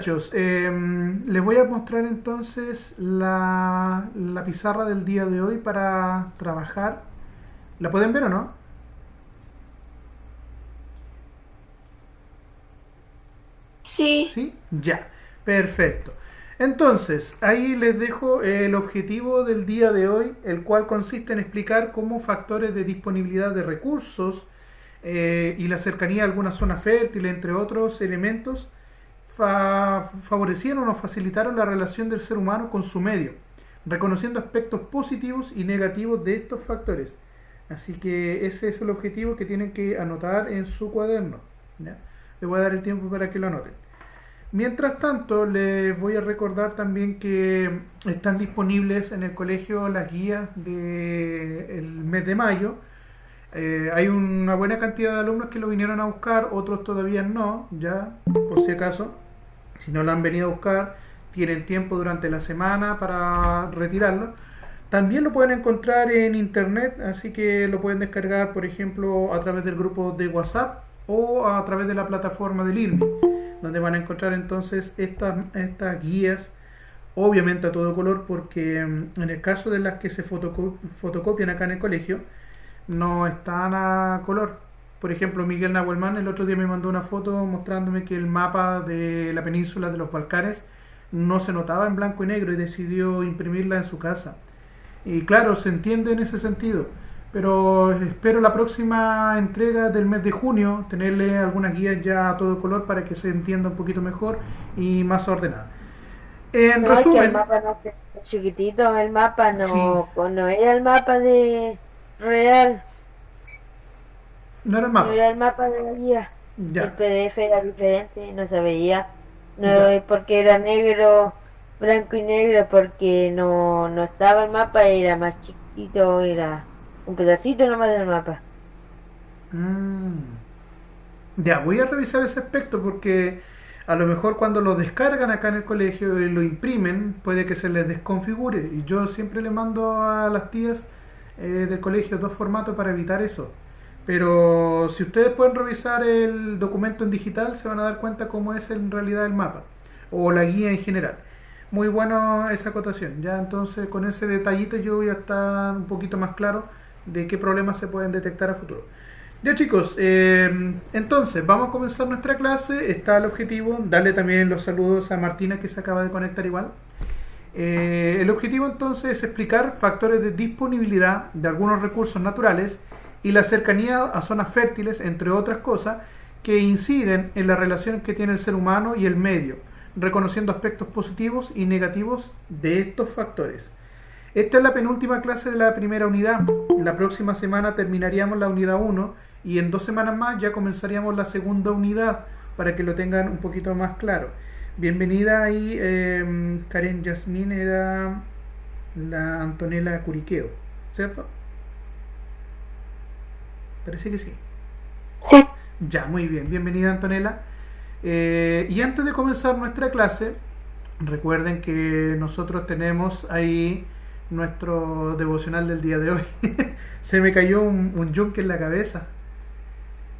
muchachos, les voy a mostrar entonces la pizarra del día de hoy para trabajar. ¿La pueden ver o no? Sí, ¿Sí? Ya, perfecto. Entonces, ahí les dejo el objetivo del día de hoy, el cual consiste en explicar cómo factores de disponibilidad de recursos y la cercanía a alguna zona fértil, entre otros elementos, favorecieron o facilitaron la relación del ser humano con su medio, reconociendo aspectos positivos y negativos de estos factores. Así que ese es el objetivo que tienen que anotar en su cuaderno. ¿Ya? Les voy a dar el tiempo para que lo anoten. Mientras tanto, les voy a recordar también que están disponibles en el colegio las guías del mes de mayo. Hay una buena cantidad de alumnos que lo vinieron a buscar, otros todavía no, ya, por si acaso. Si no lo han venido a buscar, tienen tiempo durante la semana para retirarlo. También lo pueden encontrar en internet, así que lo pueden descargar, por ejemplo, a través del grupo de WhatsApp o a través de la plataforma del IRMI, donde van a encontrar entonces estas guías, obviamente a todo color, porque en el caso de las que se fotocopian acá en el colegio, no están a color. Por ejemplo, Miguel Nahuelman el otro día me mandó una foto mostrándome que el mapa de la península de los Balcanes no se notaba en blanco y negro y decidió imprimirla en su casa. Y claro, se entiende en ese sentido, pero espero la próxima entrega del mes de junio tenerle algunas guías ya a todo color para que se entienda un poquito mejor y más ordenada. En No, es que el resumen, mapa no es chiquitito, el mapa sí, no era el mapa de real, no era el no mapa. era el mapa de la guía. El Ya, PDF era diferente, no se veía, no ya. es porque era negro, blanco y negro, porque no estaba el mapa, era más chiquitito, era un pedacito nomás del mapa. Mm. Ya, voy a revisar ese aspecto porque a lo mejor cuando lo descargan acá en el colegio y lo imprimen, puede que se les desconfigure. Y yo siempre le mando a las tías del colegio dos formatos para evitar eso. Pero si ustedes pueden revisar el documento en digital, se van a dar cuenta cómo es en realidad el mapa o la guía en general. Muy bueno esa acotación. Ya entonces con ese detallito yo voy a estar un poquito más claro de qué problemas se pueden detectar a futuro. Ya chicos, entonces vamos a comenzar nuestra clase. Está el objetivo, darle también los saludos a Martina que se acaba de conectar igual. El objetivo entonces es explicar factores de disponibilidad de algunos recursos naturales y la cercanía a zonas fértiles, entre otras cosas, que inciden en la relación que tiene el ser humano y el medio, reconociendo aspectos positivos y negativos de estos factores. Esta es la penúltima clase de la primera unidad. La próxima semana terminaríamos la unidad uno y en 2 semanas más ya comenzaríamos la segunda unidad para que lo tengan un poquito más claro. Bienvenida ahí, Karen Yasmín era la Antonella Curiqueo, ¿cierto? Parece que sí. Sí. Ya, muy bien. Bienvenida Antonella. Y antes de comenzar nuestra clase, recuerden que nosotros tenemos ahí nuestro devocional del día de hoy. Se me cayó un yunque en la cabeza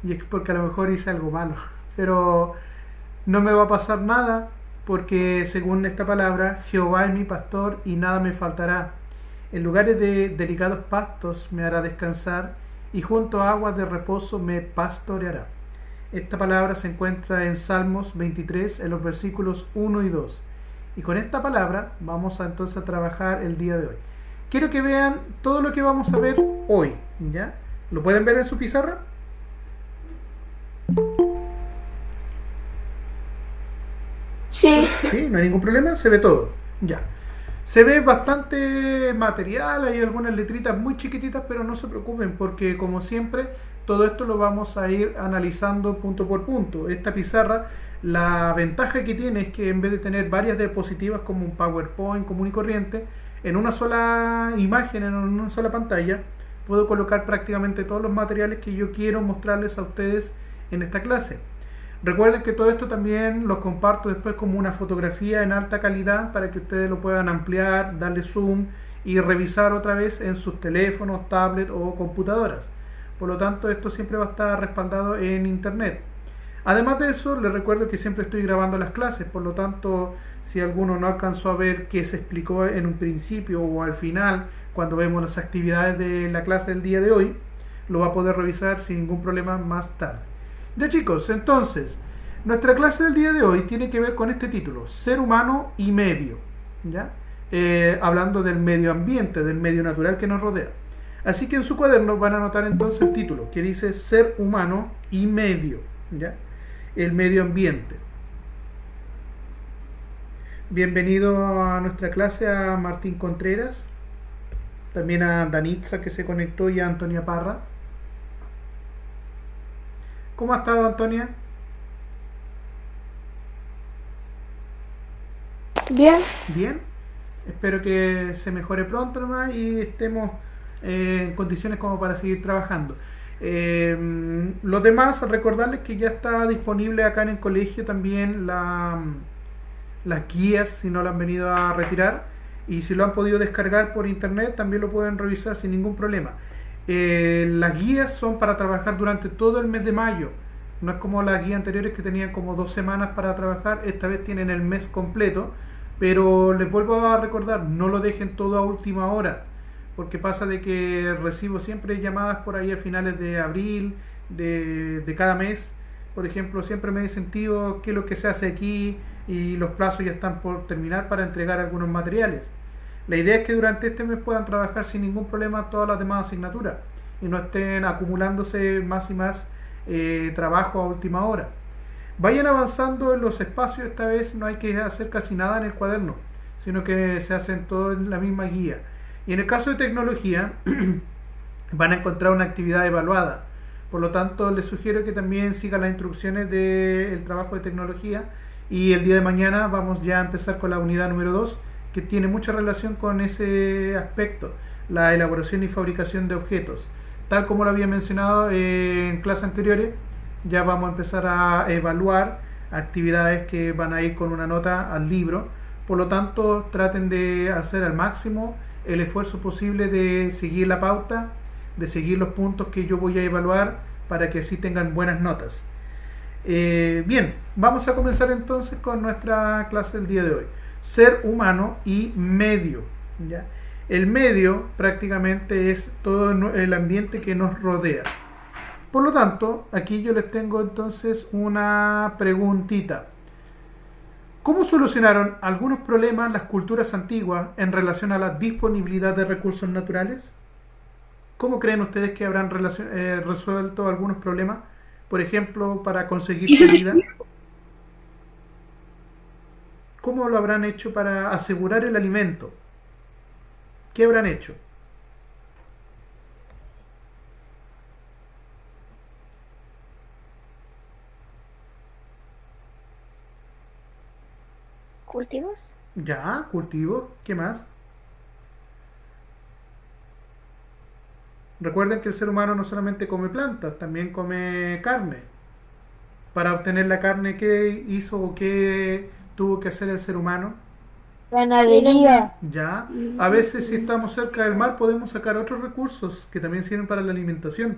y es porque a lo mejor hice algo malo, pero no me va a pasar nada porque según esta palabra, Jehová es mi pastor y nada me faltará. En lugares de delicados pastos me hará descansar y junto a aguas de reposo me pastoreará. Esta palabra se encuentra en Salmos 23, en los versículos 1 y 2. Y con esta palabra vamos a entonces a trabajar el día de hoy. Quiero que vean todo lo que vamos a ver hoy, ¿ya? ¿Lo pueden ver en su pizarra? sí. Sí, no hay ningún problema, se ve todo. Ya. Se ve bastante material, hay algunas letritas muy chiquititas, pero no se preocupen porque como siempre todo esto lo vamos a ir analizando punto por punto. Esta pizarra, la ventaja que tiene es que en vez de tener varias diapositivas como un PowerPoint común y corriente, en una sola imagen, en una sola pantalla, puedo colocar prácticamente todos los materiales que yo quiero mostrarles a ustedes en esta clase. Recuerden que todo esto también lo comparto después como una fotografía en alta calidad para que ustedes lo puedan ampliar, darle zoom y revisar otra vez en sus teléfonos, tablets o computadoras. Por lo tanto, esto siempre va a estar respaldado en internet. Además de eso, les recuerdo que siempre estoy grabando las clases, por lo tanto, si alguno no alcanzó a ver qué se explicó en un principio o al final, cuando vemos las actividades de la clase del día de hoy, lo va a poder revisar sin ningún problema más tarde. Ya chicos, entonces, nuestra clase del día de hoy tiene que ver con este título, Ser humano y medio, ¿ya? Hablando del medio ambiente, del medio natural que nos rodea. Así que en su cuaderno van a anotar entonces el título, que dice Ser humano y medio, ¿ya? El medio ambiente. Bienvenido a nuestra clase a Martín Contreras, también a Danitza que se conectó y a Antonia Parra. ¿Cómo ha estado Antonia? Bien. Bien. Espero que se mejore pronto nomás y estemos en condiciones como para seguir trabajando. Los demás, recordarles que ya está disponible acá en el colegio también las guías, si no lo han venido a retirar, y si lo han podido descargar por internet también lo pueden revisar sin ningún problema. Las guías son para trabajar durante todo el mes de mayo, no es como las guías anteriores que tenían como 2 semanas para trabajar. Esta vez tienen el mes completo, pero les vuelvo a recordar, no lo dejen todo a última hora, porque pasa de que recibo siempre llamadas por ahí a finales de abril de cada mes. Por ejemplo, siempre me dicen, tío, ¿qué es lo que se hace aquí? Y los plazos ya están por terminar para entregar algunos materiales. La idea es que durante este mes puedan trabajar sin ningún problema todas las demás asignaturas y no estén acumulándose más y más trabajo a última hora. Vayan avanzando en los espacios. Esta vez no hay que hacer casi nada en el cuaderno, sino que se hacen todo en la misma guía. Y en el caso de tecnología van a encontrar una actividad evaluada. Por lo tanto, les sugiero que también sigan las instrucciones del trabajo de tecnología. Y el día de mañana vamos ya a empezar con la unidad número 2, que tiene mucha relación con ese aspecto, la elaboración y fabricación de objetos. Tal como lo había mencionado en clases anteriores, ya vamos a empezar a evaluar actividades que van a ir con una nota al libro. Por lo tanto, traten de hacer al máximo el esfuerzo posible de seguir la pauta, de seguir los puntos que yo voy a evaluar para que así tengan buenas notas. Bien, vamos a comenzar entonces con nuestra clase del día de hoy. Ser humano y medio, ¿ya? El medio prácticamente es todo el ambiente que nos rodea. Por lo tanto, aquí yo les tengo entonces una preguntita. ¿Cómo solucionaron algunos problemas las culturas antiguas en relación a la disponibilidad de recursos naturales? ¿Cómo creen ustedes que habrán resuelto algunos problemas? Por ejemplo, para conseguir comida. ¿Cómo lo habrán hecho para asegurar el alimento? ¿Qué habrán hecho? ¿Cultivos? Ya, cultivo. ¿Qué más? Recuerden que el ser humano no solamente come plantas, también come carne. Para obtener la carne, ¿qué hizo o qué tuvo que hacer el ser humano? Ganadería, Ya, a veces si estamos cerca del mar podemos sacar otros recursos que también sirven para la alimentación.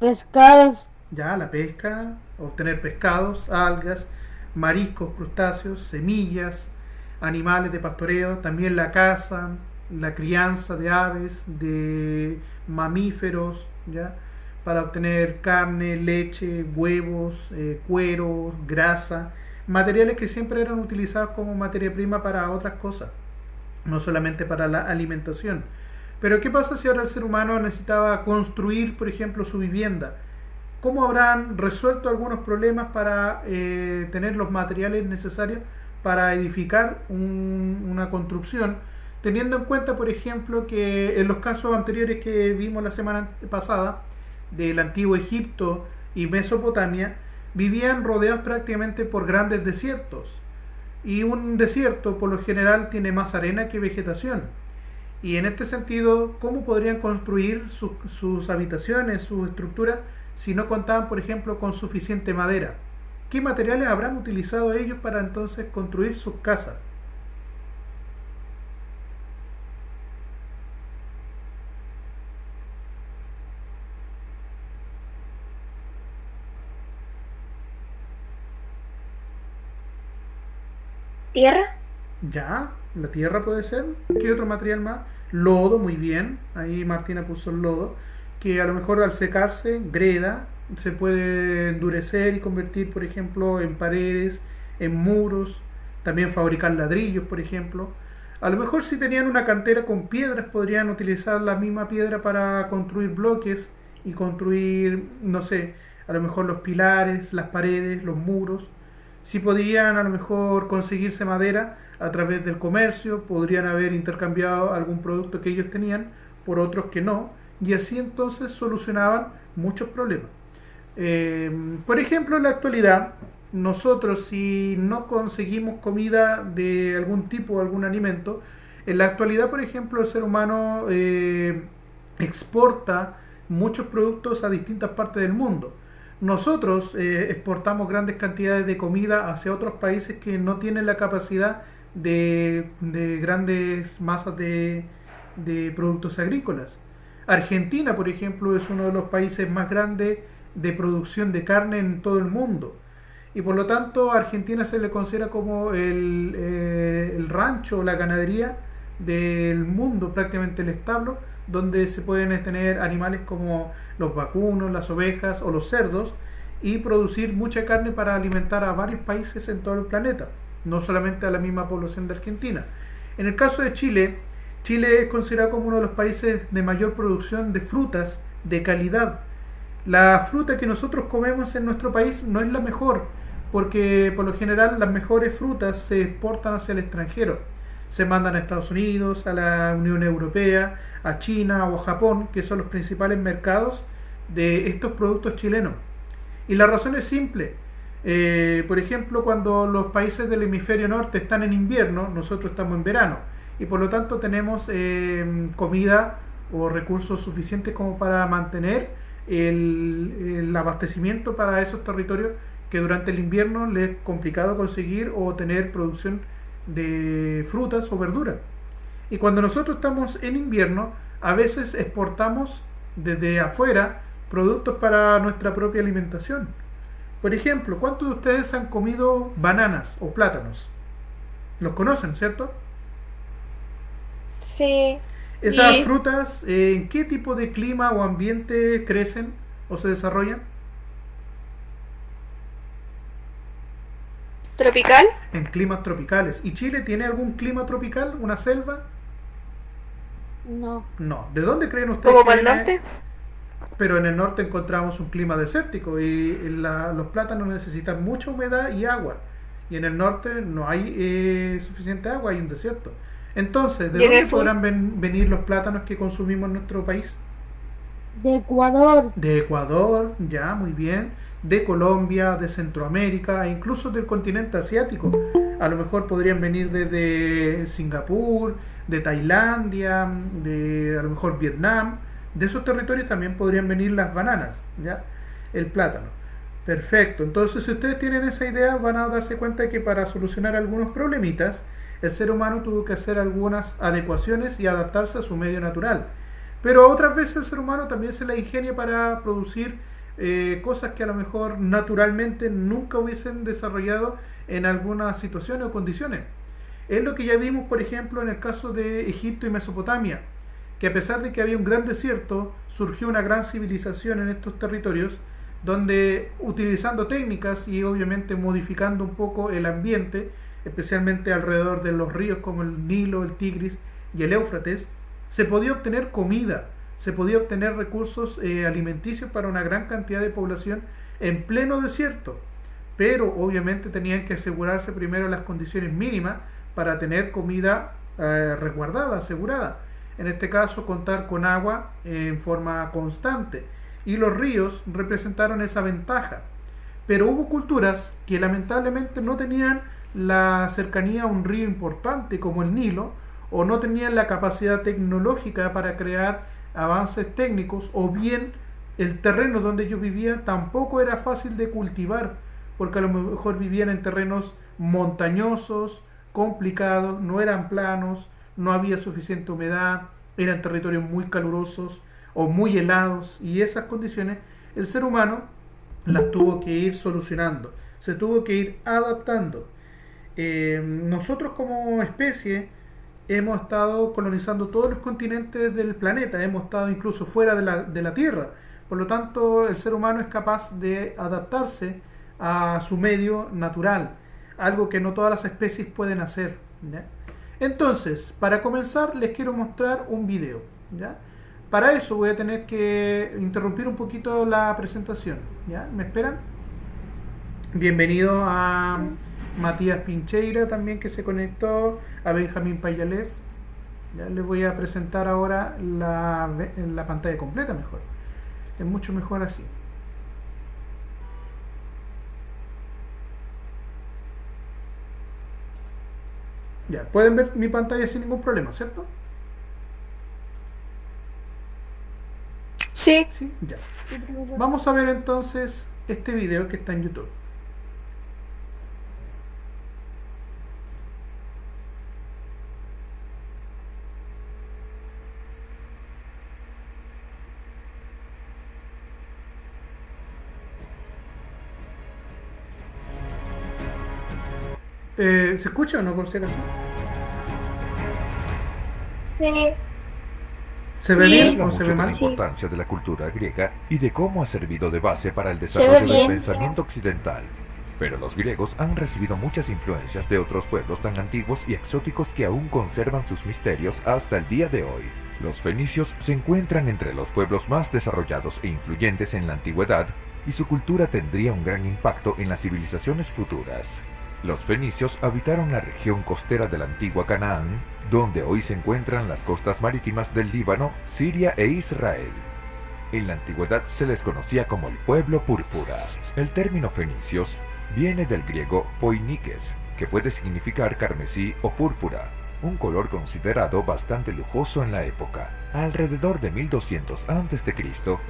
pescados, Ya, la pesca, obtener pescados, algas, mariscos, crustáceos, semillas, animales de pastoreo, también la caza, la crianza de aves, de mamíferos, ya, para obtener carne, leche, huevos, cuero, grasa, materiales que siempre eran utilizados como materia prima para otras cosas, no solamente para la alimentación. Pero ¿qué pasa si ahora el ser humano necesitaba construir, por ejemplo, su vivienda? ¿Cómo habrán resuelto algunos problemas para tener los materiales necesarios para edificar una construcción? Teniendo en cuenta, por ejemplo, que en los casos anteriores que vimos la semana pasada, del antiguo Egipto y Mesopotamia, vivían rodeados prácticamente por grandes desiertos. Y un desierto, por lo general, tiene más arena que vegetación. Y en este sentido, ¿cómo podrían construir sus habitaciones, sus estructuras, si no contaban, por ejemplo, con suficiente madera? ¿Qué materiales habrán utilizado ellos para entonces construir sus casas? ¿Tierra? Ya, la tierra puede ser. ¿Qué otro material más? Lodo, muy bien. Ahí Martina puso el lodo. Que a lo mejor al secarse, greda, se puede endurecer y convertir, por ejemplo, en paredes, en muros. También fabricar ladrillos, por ejemplo. A lo mejor si tenían una cantera con piedras, podrían utilizar la misma piedra para construir bloques y construir, no sé, a lo mejor los pilares, las paredes, los muros. Si podían a lo mejor conseguirse madera a través del comercio, podrían haber intercambiado algún producto que ellos tenían por otros que no, y así entonces solucionaban muchos problemas. Por ejemplo, en la actualidad, nosotros si no conseguimos comida de algún tipo, algún alimento, en la actualidad, por ejemplo, el ser humano exporta muchos productos a distintas partes del mundo. Nosotros exportamos grandes cantidades de comida hacia otros países que no tienen la capacidad de grandes masas de productos agrícolas. Argentina, por ejemplo, es uno de los países más grandes de producción de carne en todo el mundo. Y por lo tanto, a Argentina se le considera como el rancho, la ganadería del mundo, prácticamente el establo, donde se pueden tener animales como los vacunos, las ovejas o los cerdos y producir mucha carne para alimentar a varios países en todo el planeta, no solamente a la misma población de Argentina. En el caso de Chile, Chile es considerado como uno de los países de mayor producción de frutas de calidad. La fruta que nosotros comemos en nuestro país no es la mejor, porque por lo general las mejores frutas se exportan hacia el extranjero. Se mandan a Estados Unidos, a la Unión Europea, a China o a Japón, que son los principales mercados de estos productos chilenos. Y la razón es simple. Por ejemplo, cuando los países del hemisferio norte están en invierno, nosotros estamos en verano. Y por lo tanto tenemos comida o recursos suficientes como para mantener el abastecimiento para esos territorios que durante el invierno les es complicado conseguir o tener producción de frutas o verduras. Y cuando nosotros estamos en invierno, a veces exportamos desde afuera productos para nuestra propia alimentación. Por ejemplo, ¿cuántos de ustedes han comido bananas o plátanos? Los conocen, ¿cierto? Sí. Esas ¿Y frutas, ¿en qué tipo de clima o ambiente crecen o se desarrollan? tropical? En climas tropicales. ¿Y Chile tiene algún clima tropical? ¿Una selva? No. No. ¿De dónde creen ustedes ¿Como que para el viene? norte? Pero en el norte encontramos un clima desértico y los plátanos necesitan mucha humedad y agua. Y en el norte no hay suficiente agua, hay un desierto. Entonces, ¿de ¿Y en dónde el sur? podrán venir los plátanos que consumimos en nuestro país? De Ecuador. De Ecuador, ya, muy bien. De Colombia, de Centroamérica e incluso del continente asiático. A lo mejor podrían venir desde Singapur, de Tailandia, de a lo mejor Vietnam. De esos territorios también podrían venir las bananas, ¿ya? El plátano. Perfecto. Entonces, si ustedes tienen esa idea, van a darse cuenta de que para solucionar algunos problemitas, el ser humano tuvo que hacer algunas adecuaciones y adaptarse a su medio natural. Pero otras veces el ser humano también se la ingenia para producir cosas que a lo mejor naturalmente nunca hubiesen desarrollado en algunas situaciones o condiciones. Es lo que ya vimos, por ejemplo, en el caso de Egipto y Mesopotamia, que a pesar de que había un gran desierto, surgió una gran civilización en estos territorios, donde utilizando técnicas y obviamente modificando un poco el ambiente, especialmente alrededor de los ríos como el Nilo, el Tigris y el Éufrates, se podía obtener comida, se podía obtener recursos alimenticios para una gran cantidad de población en pleno desierto, pero obviamente tenían que asegurarse primero las condiciones mínimas para tener comida resguardada, asegurada. En este caso, contar con agua en forma constante. Y los ríos representaron esa ventaja. Pero hubo culturas que lamentablemente no tenían la cercanía a un río importante como el Nilo, o no tenían la capacidad tecnológica para crear avances técnicos, o bien el terreno donde ellos vivían tampoco era fácil de cultivar, porque a lo mejor vivían en terrenos montañosos, complicados, no eran planos, no había suficiente humedad, eran territorios muy calurosos o muy helados, y esas condiciones el ser humano las tuvo que ir solucionando, se tuvo que ir adaptando. Nosotros como especie hemos estado colonizando todos los continentes del planeta, hemos estado incluso fuera de la Tierra. Por lo tanto, el ser humano es capaz de adaptarse a su medio natural, algo que no todas las especies pueden hacer, ¿ya? Entonces, para comenzar, les quiero mostrar un video, ¿ya? Para eso voy a tener que interrumpir un poquito la presentación, ¿ya? ¿Me esperan? Bienvenido a Matías Pincheira también, que se conectó, a Benjamín Payalev. Ya les voy a presentar ahora la pantalla completa mejor. Es mucho mejor así. Ya, pueden ver mi pantalla sin ningún problema, ¿cierto? Sí. Sí, ya. Vamos a ver entonces este video que está en YouTube. ¿Se escucha o no, por si acaso? Sí. ¿Se ve Sí. bien Habla o se mucho ve de la mal? importancia de la cultura griega y de cómo ha servido de base para el ve desarrollo del bien. pensamiento occidental. Pero los griegos han recibido muchas influencias de otros pueblos tan antiguos y exóticos que aún conservan sus misterios hasta el día de hoy. Los fenicios se encuentran entre los pueblos más desarrollados e influyentes en la antigüedad, y su cultura tendría un gran impacto en las civilizaciones futuras. Los fenicios habitaron la región costera de la antigua Canaán, donde hoy se encuentran las costas marítimas del Líbano, Siria e Israel. En la antigüedad se les conocía como el pueblo púrpura. El término fenicios viene del griego poinikes, que puede significar carmesí o púrpura, un color considerado bastante lujoso en la época. Alrededor de 1200 a.C.,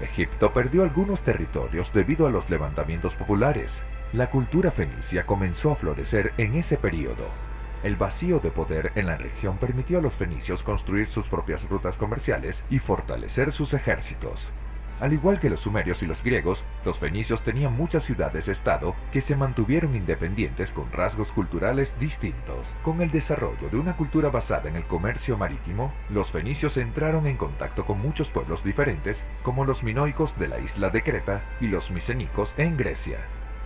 Egipto perdió algunos territorios debido a los levantamientos populares. La cultura fenicia comenzó a florecer en ese periodo. El vacío de poder en la región permitió a los fenicios construir sus propias rutas comerciales y fortalecer sus ejércitos. Al igual que los sumerios y los griegos, los fenicios tenían muchas ciudades-estado que se mantuvieron independientes con rasgos culturales distintos. Con el desarrollo de una cultura basada en el comercio marítimo, los fenicios entraron en contacto con muchos pueblos diferentes, como los minoicos de la isla de Creta y los micenicos en Grecia.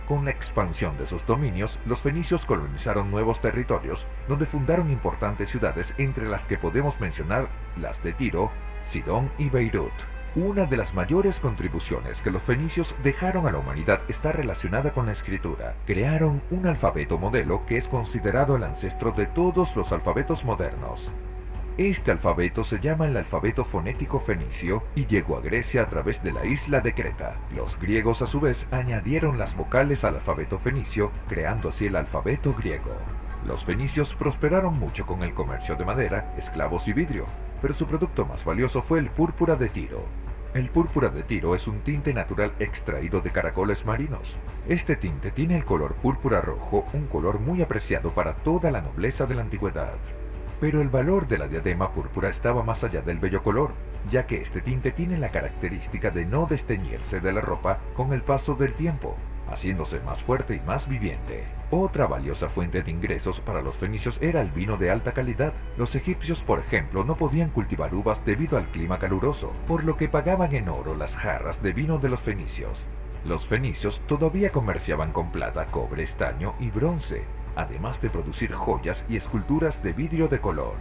Con la expansión de sus dominios, los fenicios colonizaron nuevos territorios, donde fundaron importantes ciudades, entre las que podemos mencionar las de Tiro, Sidón y Beirut. Una de las mayores contribuciones que los fenicios dejaron a la humanidad está relacionada con la escritura. Crearon un alfabeto modelo que es considerado el ancestro de todos los alfabetos modernos. Este alfabeto se llama el alfabeto fonético fenicio y llegó a Grecia a través de la isla de Creta. Los griegos a su vez añadieron las vocales al alfabeto fenicio, creando así el alfabeto griego. Los fenicios prosperaron mucho con el comercio de madera, esclavos y vidrio, pero su producto más valioso fue el púrpura de Tiro. El púrpura de Tiro es un tinte natural extraído de caracoles marinos. Este tinte tiene el color púrpura rojo, un color muy apreciado para toda la nobleza de la antigüedad. Pero el valor de la diadema púrpura estaba más allá del bello color, ya que este tinte tiene la característica de no desteñirse de la ropa con el paso del tiempo, haciéndose más fuerte y más viviente. Otra valiosa fuente de ingresos para los fenicios era el vino de alta calidad. Los egipcios, por ejemplo, no podían cultivar uvas debido al clima caluroso, por lo que pagaban en oro las jarras de vino de los fenicios. Los fenicios todavía comerciaban con plata, cobre, estaño y bronce, además de producir joyas y esculturas de vidrio de color.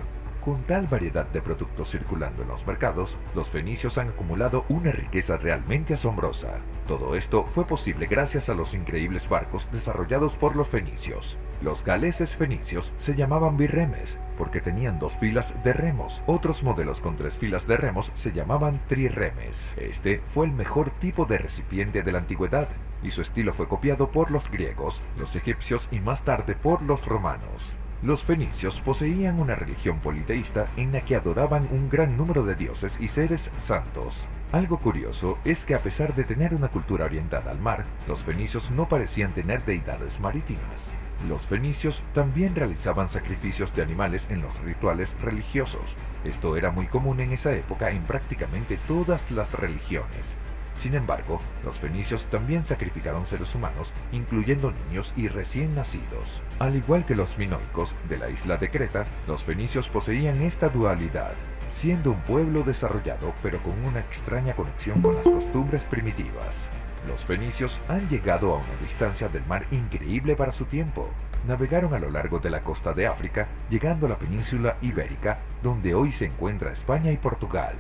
Con tal variedad de productos circulando en los mercados, los fenicios han acumulado una riqueza realmente asombrosa. Todo esto fue posible gracias a los increíbles barcos desarrollados por los fenicios. Los galeses fenicios se llamaban birremes porque tenían 2 filas de remos. Otros modelos con 3 filas de remos se llamaban triremes. Este fue el mejor tipo de recipiente de la antigüedad, y su estilo fue copiado por los griegos, los egipcios y más tarde por los romanos. Los fenicios poseían una religión politeísta en la que adoraban un gran número de dioses y seres santos. Algo curioso es que a pesar de tener una cultura orientada al mar, los fenicios no parecían tener deidades marítimas. Los fenicios también realizaban sacrificios de animales en los rituales religiosos. Esto era muy común en esa época en prácticamente todas las religiones. Sin embargo, los fenicios también sacrificaron seres humanos, incluyendo niños y recién nacidos. Al igual que los minoicos de la isla de Creta, los fenicios poseían esta dualidad, siendo un pueblo desarrollado pero con una extraña conexión con las costumbres primitivas. Los fenicios han llegado a una distancia del mar increíble para su tiempo. Navegaron a lo largo de la costa de África, llegando a la península ibérica, donde hoy se encuentra España y Portugal.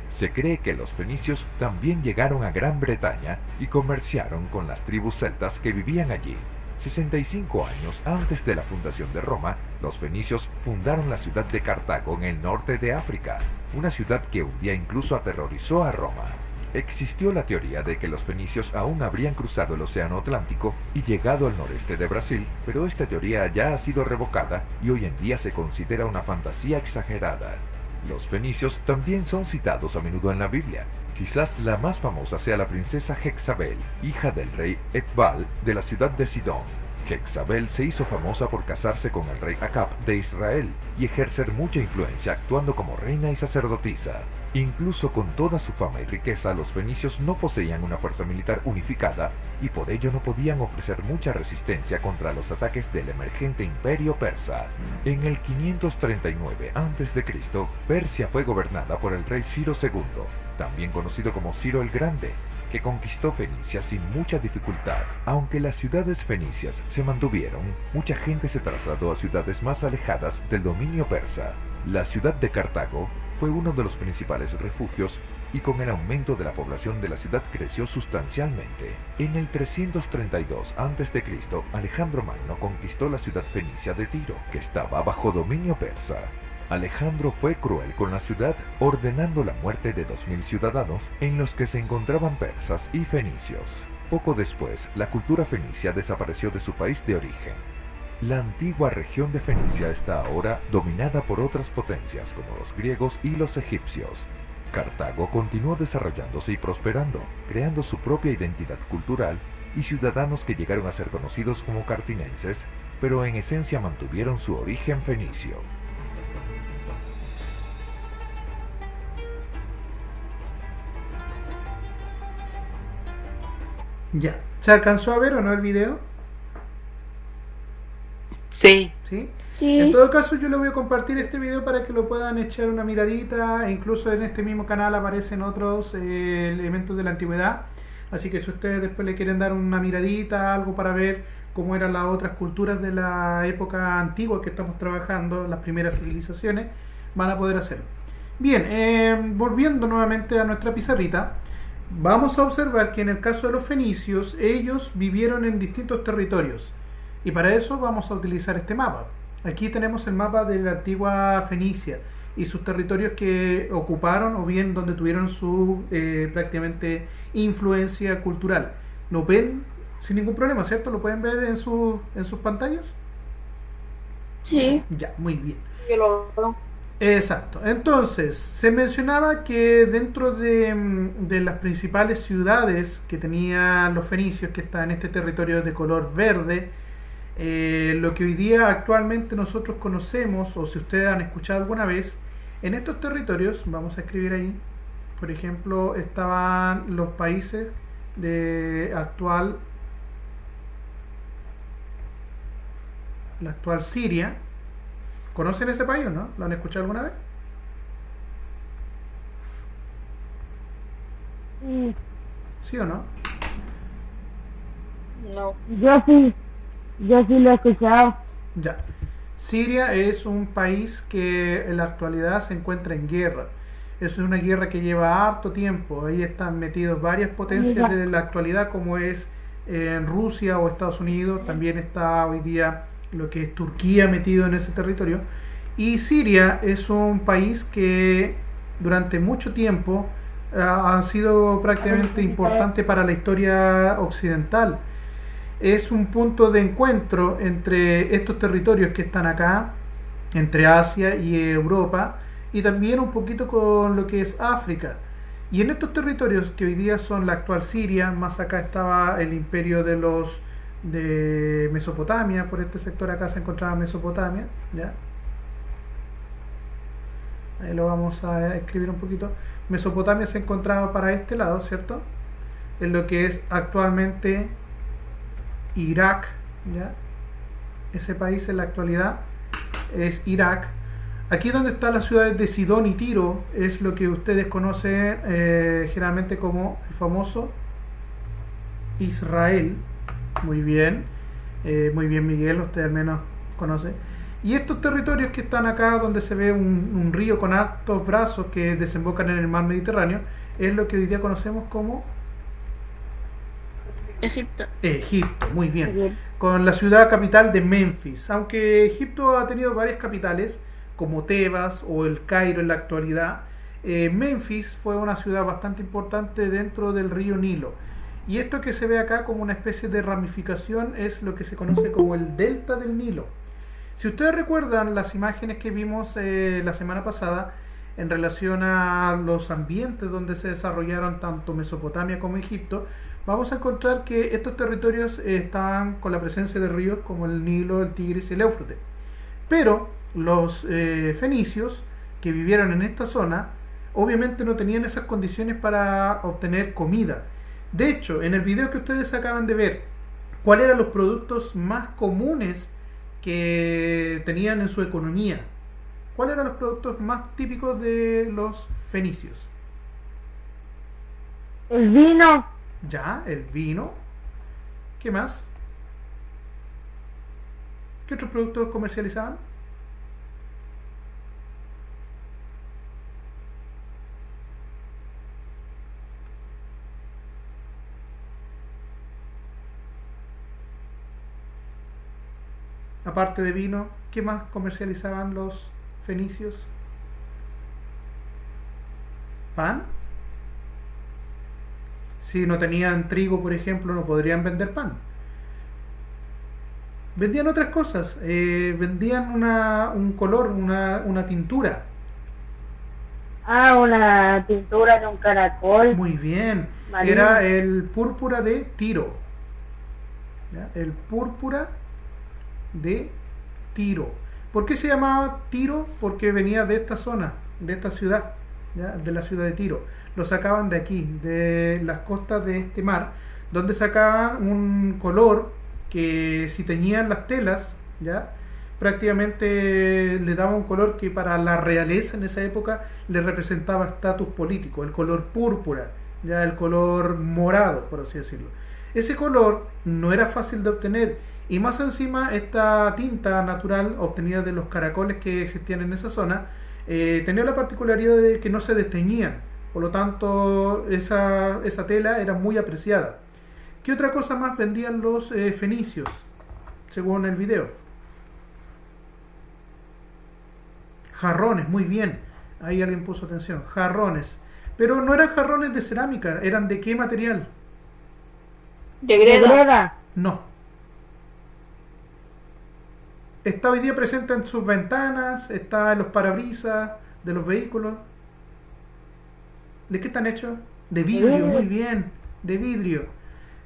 Se cree que los fenicios también llegaron a Gran Bretaña y comerciaron con las tribus celtas que vivían allí. 65 años antes de la fundación de Roma, los fenicios fundaron la ciudad de Cartago en el norte de África, una ciudad que un día incluso aterrorizó a Roma. Existió la teoría de que los fenicios aún habrían cruzado el Océano Atlántico y llegado al noreste de Brasil, pero esta teoría ya ha sido revocada y hoy en día se considera una fantasía exagerada. Los fenicios también son citados a menudo en la Biblia. Quizás la más famosa sea la princesa Jezabel, hija del rey Etbal de la ciudad de Sidón. Jezabel se hizo famosa por casarse con el rey Acab de Israel y ejercer mucha influencia actuando como reina y sacerdotisa. Incluso con toda su fama y riqueza, los fenicios no poseían una fuerza militar unificada y por ello no podían ofrecer mucha resistencia contra los ataques del emergente imperio persa. En el 539 a.C., Persia fue gobernada por el rey Ciro II, también conocido como Ciro el Grande, que conquistó Fenicia sin mucha dificultad. Aunque las ciudades fenicias se mantuvieron, mucha gente se trasladó a ciudades más alejadas del dominio persa. La ciudad de Cartago fue uno de los principales refugios y con el aumento de la población de la ciudad creció sustancialmente. En el 332 a.C., Alejandro Magno conquistó la ciudad fenicia de Tiro, que estaba bajo dominio persa. Alejandro fue cruel con la ciudad, ordenando la muerte de 2000 ciudadanos, en los que se encontraban persas y fenicios. Poco después, la cultura fenicia desapareció de su país de origen. La antigua región de Fenicia está ahora dominada por otras potencias como los griegos y los egipcios. Cartago continuó desarrollándose y prosperando, creando su propia identidad cultural y ciudadanos que llegaron a ser conocidos como cartinenses, pero en esencia mantuvieron su origen fenicio. Ya. ¿Se alcanzó a ver o no el video? Sí. ¿Sí? Sí. En todo caso, yo le voy a compartir este video para que lo puedan echar una miradita. E incluso en este mismo canal aparecen otros elementos de la antigüedad. Así que si ustedes después le quieren dar una miradita, algo para ver cómo eran las otras culturas de la época antigua que estamos trabajando, las primeras civilizaciones, van a poder hacerlo. Bien, volviendo nuevamente a nuestra pizarrita, vamos a observar que en el caso de los fenicios, ellos vivieron en distintos territorios. Y para eso vamos a utilizar este mapa. Aquí tenemos el mapa de la antigua Fenicia y sus territorios que ocuparon o bien donde tuvieron su prácticamente influencia cultural. ¿Lo ven sin ningún problema, cierto? ¿Lo pueden ver en sus pantallas? Sí. Ya, muy bien. Yo lo veo. Exacto. Entonces, se mencionaba que dentro de las principales ciudades que tenían los fenicios, que están en este territorio de color verde, lo que hoy día actualmente nosotros conocemos, o si ustedes han escuchado alguna vez, en estos territorios, vamos a escribir ahí, por ejemplo, estaban los países de la actual Siria. ¿Conocen ese país o no? ¿Lo han escuchado alguna vez? ¿Sí o no? No. Yo sí lo he escuchado. Ya. Siria es un país que en la actualidad se encuentra en guerra. Es una guerra que lleva harto tiempo. Ahí están metidos varias potencias de la actualidad, como es en Rusia o Estados Unidos. También está hoy día lo que es Turquía metido en ese territorio. Y Siria es un país que durante mucho tiempo ha sido prácticamente importante para la historia occidental. Es un punto de encuentro entre estos territorios que están acá, entre Asia y Europa, y también un poquito con lo que es África. Y en estos territorios que hoy día son la actual Siria, más acá estaba el imperio de Mesopotamia, por este sector acá se encontraba Mesopotamia, ¿ya? Ahí lo vamos a escribir un poquito. Mesopotamia se encontraba para este lado, ¿cierto? en lo que es actualmente Irak, ¿ya? Ese país en la actualidad es Irak. Aquí donde están las ciudades de Sidón y Tiro es lo que ustedes conocen generalmente como el famoso Israel. Muy bien, Miguel, usted al menos conoce. Y estos territorios que están acá donde se ve un río con altos brazos que desembocan en el mar Mediterráneo es lo que hoy día conocemos como Egipto. Egipto, muy bien. Bien. Con la ciudad capital de Memphis. Aunque Egipto ha tenido varias capitales, como Tebas o el Cairo en la actualidad, Memphis fue una ciudad bastante importante dentro del río Nilo. Y esto que se ve acá como una especie de ramificación es lo que se conoce como el delta del Nilo. Si ustedes recuerdan las imágenes que vimos la semana pasada en relación a los ambientes donde se desarrollaron tanto Mesopotamia como Egipto, vamos a encontrar que estos territorios estaban con la presencia de ríos como el Nilo, el Tigris y el Éufrates. Pero los fenicios que vivieron en esta zona obviamente no tenían esas condiciones para obtener comida. De hecho, en el video que ustedes acaban de ver, ¿cuáles eran los productos más comunes que tenían en su economía? ¿Cuáles eran los productos más típicos de los fenicios? El vino. Ya, el vino. ¿Qué más? ¿Qué otros productos comercializaban? Aparte de vino, ¿qué más comercializaban los fenicios? ¿Pan? Si no tenían trigo, por ejemplo, no podrían vender pan. Vendían otras cosas. Vendían un color, una tintura. Ah, una pintura de un caracol. Muy bien. Marino. Era el púrpura de Tiro. ¿Ya? El púrpura de Tiro. ¿Por qué se llamaba Tiro? Porque venía de esta zona, de esta ciudad, ¿ya? De la ciudad de Tiro. Lo sacaban de aquí, de las costas de este mar, donde sacaban un color que si teñían las telas, ¿ya? Prácticamente le daba un color que para la realeza en esa época le representaba estatus político, el color púrpura, ya el color morado, por así decirlo. Ese color no era fácil de obtener y más encima esta tinta natural obtenida de los caracoles que existían en esa zona tenía la particularidad de que no se desteñían, por lo tanto esa tela era muy apreciada. ¿Qué otra cosa más vendían los fenicios según el video? Jarrones, muy bien, ahí alguien puso atención, jarrones, pero no eran jarrones de cerámica, ¿eran de qué material? De greda. No. Está hoy día presente en sus ventanas, está en los parabrisas de los vehículos. ¿De qué están hechos? De vidrio, muy bien, de vidrio.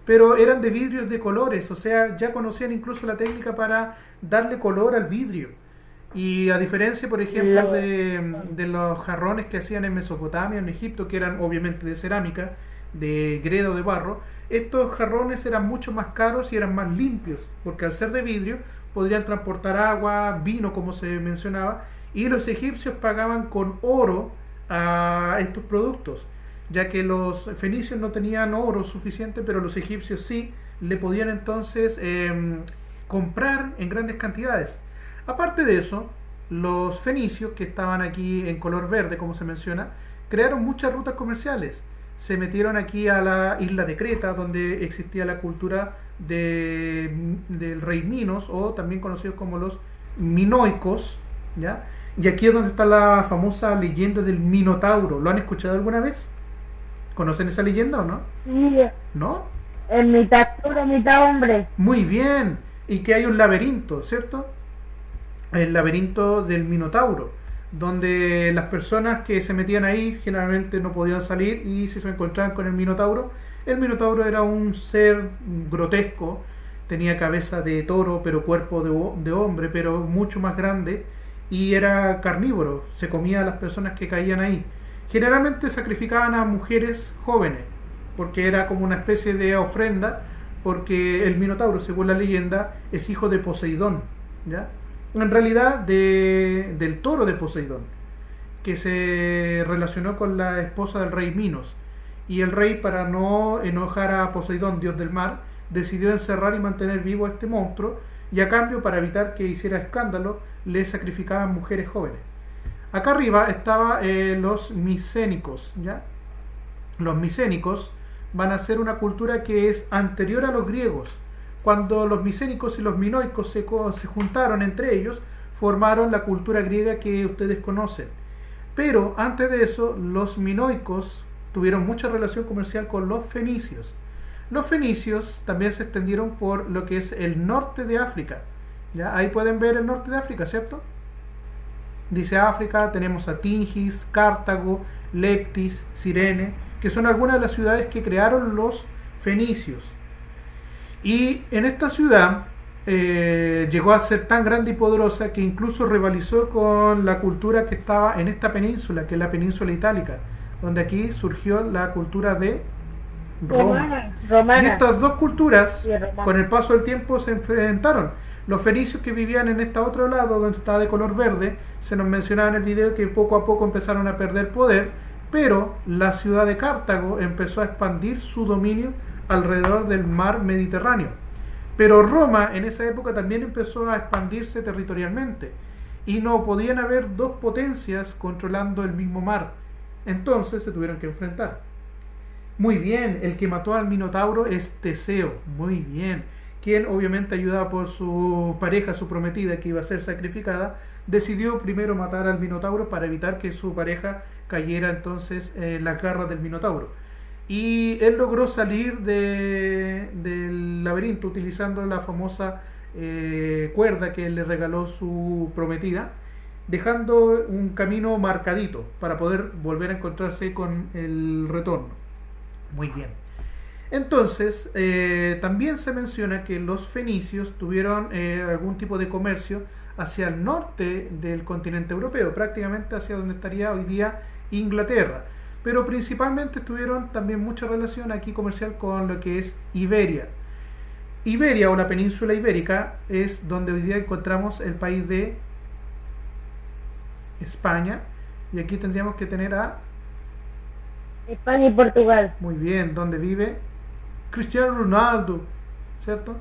Pero eran de vidrios de colores, o sea, ya conocían incluso la técnica para darle color al vidrio. Y a diferencia, por ejemplo, de los jarrones que hacían en Mesopotamia, en Egipto, que eran obviamente de cerámica, de greda o de barro, estos jarrones eran mucho más caros y eran más limpios, porque al ser de vidrio podrían transportar agua, vino como se mencionaba, y los egipcios pagaban con oro a estos productos, ya que los fenicios no tenían oro suficiente, pero los egipcios sí le podían entonces comprar en grandes cantidades. Aparte de eso, los fenicios, que estaban aquí en color verde, como se menciona, crearon muchas rutas comerciales. Se metieron aquí a la isla de Creta, donde existía la cultura del rey Minos, o también conocidos como los minoicos, ¿ya? Y aquí es donde está la famosa leyenda del Minotauro. ¿Lo han escuchado alguna vez? ¿Conocen esa leyenda o no? Sí, ¿No? en mitad turco, mitad hombre. Muy bien. Y que hay un laberinto, ¿cierto? El laberinto del Minotauro, donde las personas que se metían ahí generalmente no podían salir, y si se encontraban con el Minotauro era un ser grotesco, tenía cabeza de toro pero cuerpo de hombre, pero mucho más grande, y era carnívoro, se comía a las personas que caían ahí. Generalmente sacrificaban a mujeres jóvenes, porque era como una especie de ofrenda, porque el Minotauro, según la leyenda, es hijo de Poseidón, ¿ya? En realidad del toro de Poseidón, que se relacionó con la esposa del rey Minos. Y el rey, para no enojar a Poseidón, dios del mar, decidió encerrar y mantener vivo a este monstruo, y a cambio, para evitar que hiciera escándalo, le sacrificaban mujeres jóvenes. Acá arriba estaban los micénicos, ¿ya? Los micénicos van a ser una cultura que es anterior a los griegos. Cuando los micénicos y los minoicos se juntaron entre ellos, formaron la cultura griega que ustedes conocen. Pero antes de eso, los minoicos tuvieron mucha relación comercial con los fenicios. Los fenicios también se extendieron por lo que es el norte de África. ¿Ya? Ahí pueden ver el norte de África, ¿cierto? Dice África, tenemos a Tingis, Cartago, Leptis, Cirene, que son algunas de las ciudades que crearon los fenicios. Y en esta ciudad llegó a ser tan grande y poderosa que incluso rivalizó con la cultura que estaba en esta península, que es la península itálica, donde aquí surgió la cultura de Roma. Y estas dos culturas, con el paso del tiempo, se enfrentaron. Los fenicios, que vivían en este otro lado, donde está de color verde, se nos mencionaba en el video que poco a poco empezaron a perder poder, pero la ciudad de Cartago empezó a expandir su dominio alrededor del mar Mediterráneo. Pero Roma en esa época también empezó a expandirse territorialmente, y no podían haber dos potencias controlando el mismo mar. Entonces se tuvieron que enfrentar. Muy bien, el que mató al Minotauro es Teseo. Muy bien. Quien, obviamente ayudado por su pareja, su prometida, que iba a ser sacrificada, decidió primero matar al Minotauro para evitar que su pareja cayera entonces en las garras del Minotauro. Y él logró salir del laberinto utilizando la famosa cuerda que le regaló su prometida, dejando un camino marcadito para poder volver a encontrarse con el retorno. Muy bien. Entonces, también se menciona que los fenicios tuvieron algún tipo de comercio hacia el norte del continente europeo, prácticamente hacia donde estaría hoy día Inglaterra, pero principalmente tuvieron también mucha relación aquí comercial con lo que es Iberia. Iberia, o la península ibérica, es donde hoy día encontramos el país de España, y aquí tendríamos que tener a España y Portugal. Muy bien, donde vive Cristiano Ronaldo, ¿cierto?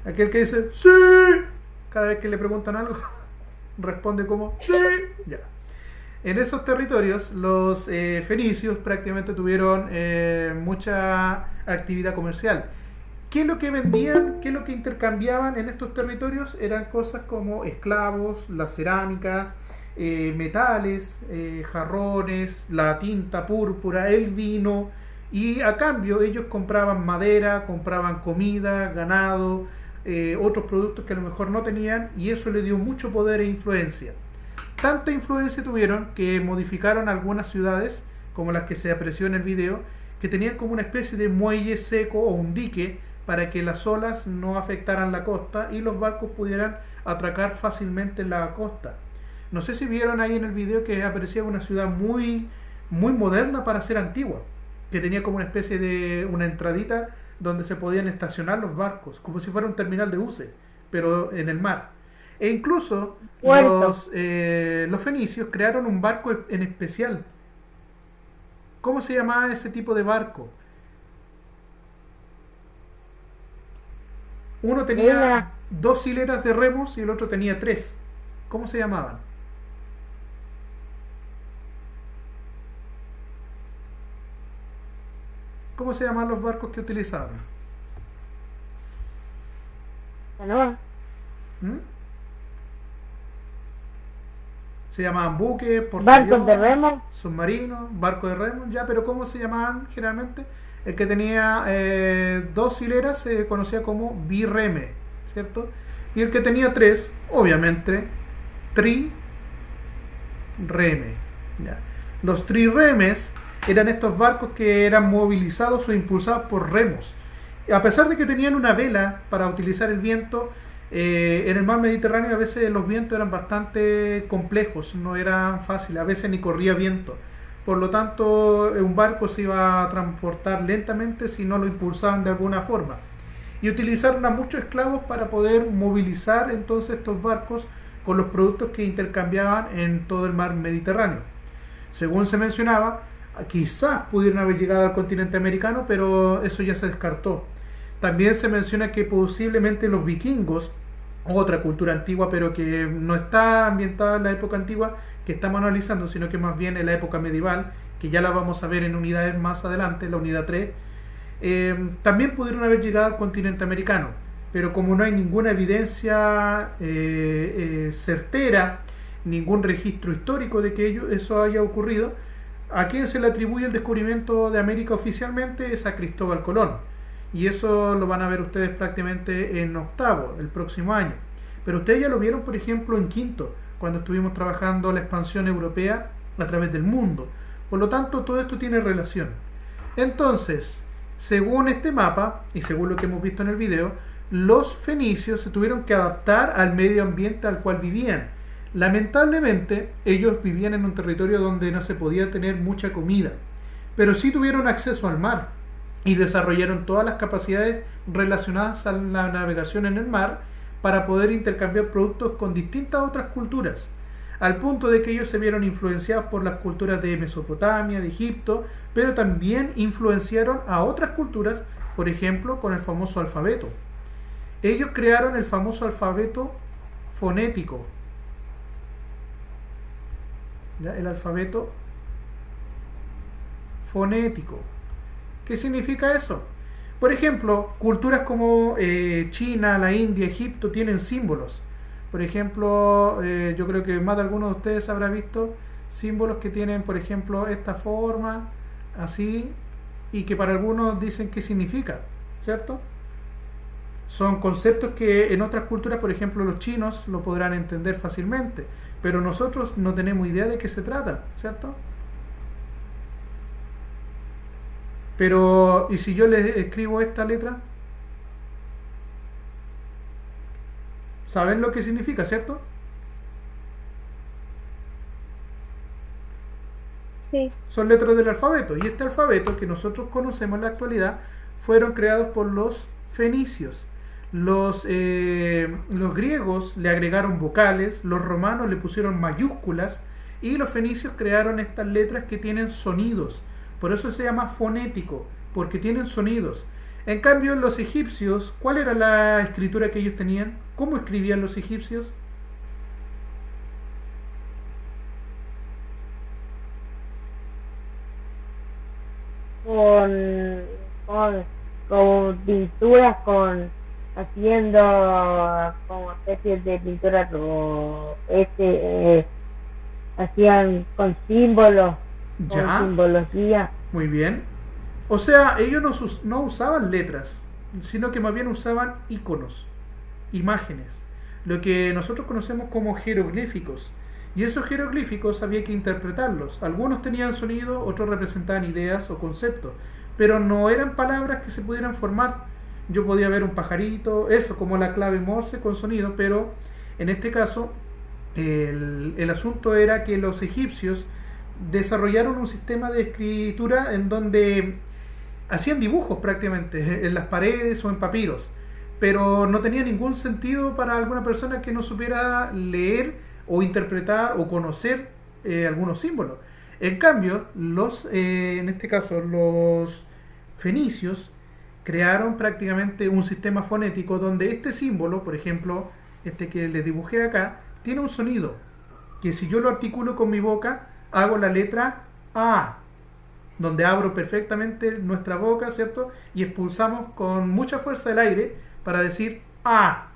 Aquel que dice ¡sí! Cada vez que le preguntan algo, responde como ¡sí! Ya. En esos territorios, los fenicios prácticamente tuvieron mucha actividad comercial. ¿Qué es lo que vendían? ¿Qué es lo que intercambiaban en estos territorios? Eran cosas como esclavos, la cerámica, metales, jarrones, la tinta púrpura, el vino, y a cambio ellos compraban madera, compraban comida, ganado, otros productos que a lo mejor no tenían, y eso le dio mucho poder e influencia. Tanta influencia tuvieron que modificaron algunas ciudades, como las que se apreció en el video, que tenían como una especie de muelle seco o un dique para que las olas no afectaran la costa y los barcos pudieran atracar fácilmente en la costa. No sé si vieron ahí en el video que aparecía una ciudad muy, muy moderna para ser antigua, que tenía como una especie de una entradita donde se podían estacionar los barcos, como si fuera un terminal de buses, pero en el mar. E incluso los fenicios crearon un barco en especial. ¿Cómo se llamaba ese tipo de barco? Uno tenía 2 hileras de remos y el otro tenía 3. ¿Cómo se llamaban? ¿Cómo se llamaban los barcos que utilizaban? Canoa. Se llamaban buques, Barcos de remo. submarinos, barcos de remo, ya, pero ¿cómo se llamaban generalmente? El que tenía 2 hileras se conocía como birreme, ¿cierto? Y el que tenía 3, obviamente, trireme. Ya. Los triremes eran estos barcos que eran movilizados o impulsados por remos. A pesar de que tenían una vela para utilizar el viento, en el mar Mediterráneo a veces los vientos eran bastante complejos, no eran fáciles, a veces ni corría viento. por lo tanto un barco se iba a transportar lentamente si no lo impulsaban de alguna forma. Y utilizaron a muchos esclavos para poder movilizar entonces estos barcos con los productos que intercambiaban en todo el mar Mediterráneo. Según se mencionaba, quizás pudieron haber llegado al continente americano, pero eso ya se descartó. También se menciona que posiblemente los vikingos, otra cultura antigua, pero que no está ambientada en la época antigua que estamos analizando, sino que más bien en la época medieval, que ya la vamos a ver en unidades más adelante, la unidad 3, también pudieron haber llegado al continente americano, pero como no hay ninguna evidencia certera, ningún registro histórico de que eso haya ocurrido, a quien se le atribuye el descubrimiento de América oficialmente es a Cristóbal Colón. Y eso lo van a ver ustedes prácticamente en octavo, el próximo año. Pero ustedes ya lo vieron, por ejemplo, en quinto, cuando estuvimos trabajando la expansión europea a través del mundo. Por lo tanto, todo esto tiene relación. Entonces, según este mapa, y según lo que hemos visto en el video, los fenicios se tuvieron que adaptar al medio ambiente al cual vivían. Lamentablemente, ellos vivían en un territorio donde no se podía tener mucha comida, pero sí tuvieron acceso al mar y desarrollaron todas las capacidades relacionadas a la navegación en el mar para poder intercambiar productos con distintas otras culturas, al punto de que ellos se vieron influenciados por las culturas de Mesopotamia, de Egipto, pero también influenciaron a otras culturas, por ejemplo, con el famoso alfabeto. Ellos crearon el famoso alfabeto fonético, ¿ya? El alfabeto fonético. ¿Qué significa eso? Por ejemplo, culturas como China, la India, Egipto tienen símbolos. Por ejemplo, yo creo que más de alguno de ustedes habrá visto símbolos que tienen, por ejemplo, esta forma, así, y que para algunos dicen qué significa, ¿cierto? Son conceptos que en otras culturas, por ejemplo, los chinos lo podrán entender fácilmente, pero nosotros no tenemos idea de qué se trata, ¿cierto? Pero, ¿y si yo les escribo esta letra? ¿Saben lo que significa, cierto? Sí. Son letras del alfabeto. Y este alfabeto que nosotros conocemos en la actualidad fueron creados por los fenicios. Los griegos le agregaron vocales, los romanos le pusieron mayúsculas y los fenicios crearon estas letras que tienen sonidos. Por eso se llama fonético, porque tienen sonidos. En cambio, los egipcios, ¿cuál era la escritura que ellos tenían? ¿Cómo escribían los egipcios? Con pinturas, haciendo como especies de pinturas, hacían con símbolos, Ya, con simbología. muy bien. O sea, ellos no usaban letras, sino que más bien usaban iconos, imágenes, lo que nosotros conocemos como jeroglíficos. Y esos jeroglíficos había que interpretarlos. Algunos tenían sonido, otros representaban ideas o conceptos, pero no eran palabras que se pudieran formar. Yo podía ver un pajarito, eso como la clave Morse con sonido, pero en este caso el asunto era que los egipcios desarrollaron un sistema de escritura en donde hacían dibujos prácticamente en las paredes o en papiros, pero no tenía ningún sentido para alguna persona que no supiera leer o interpretar o conocer algunos símbolos. En cambio, en este caso, los fenicios crearon prácticamente un sistema fonético donde este símbolo, por ejemplo, este que les dibujé acá, tiene un sonido que si yo lo articulo con mi boca, hago la letra A, donde abro perfectamente nuestra boca, ¿cierto? Y expulsamos con mucha fuerza el aire para decir A,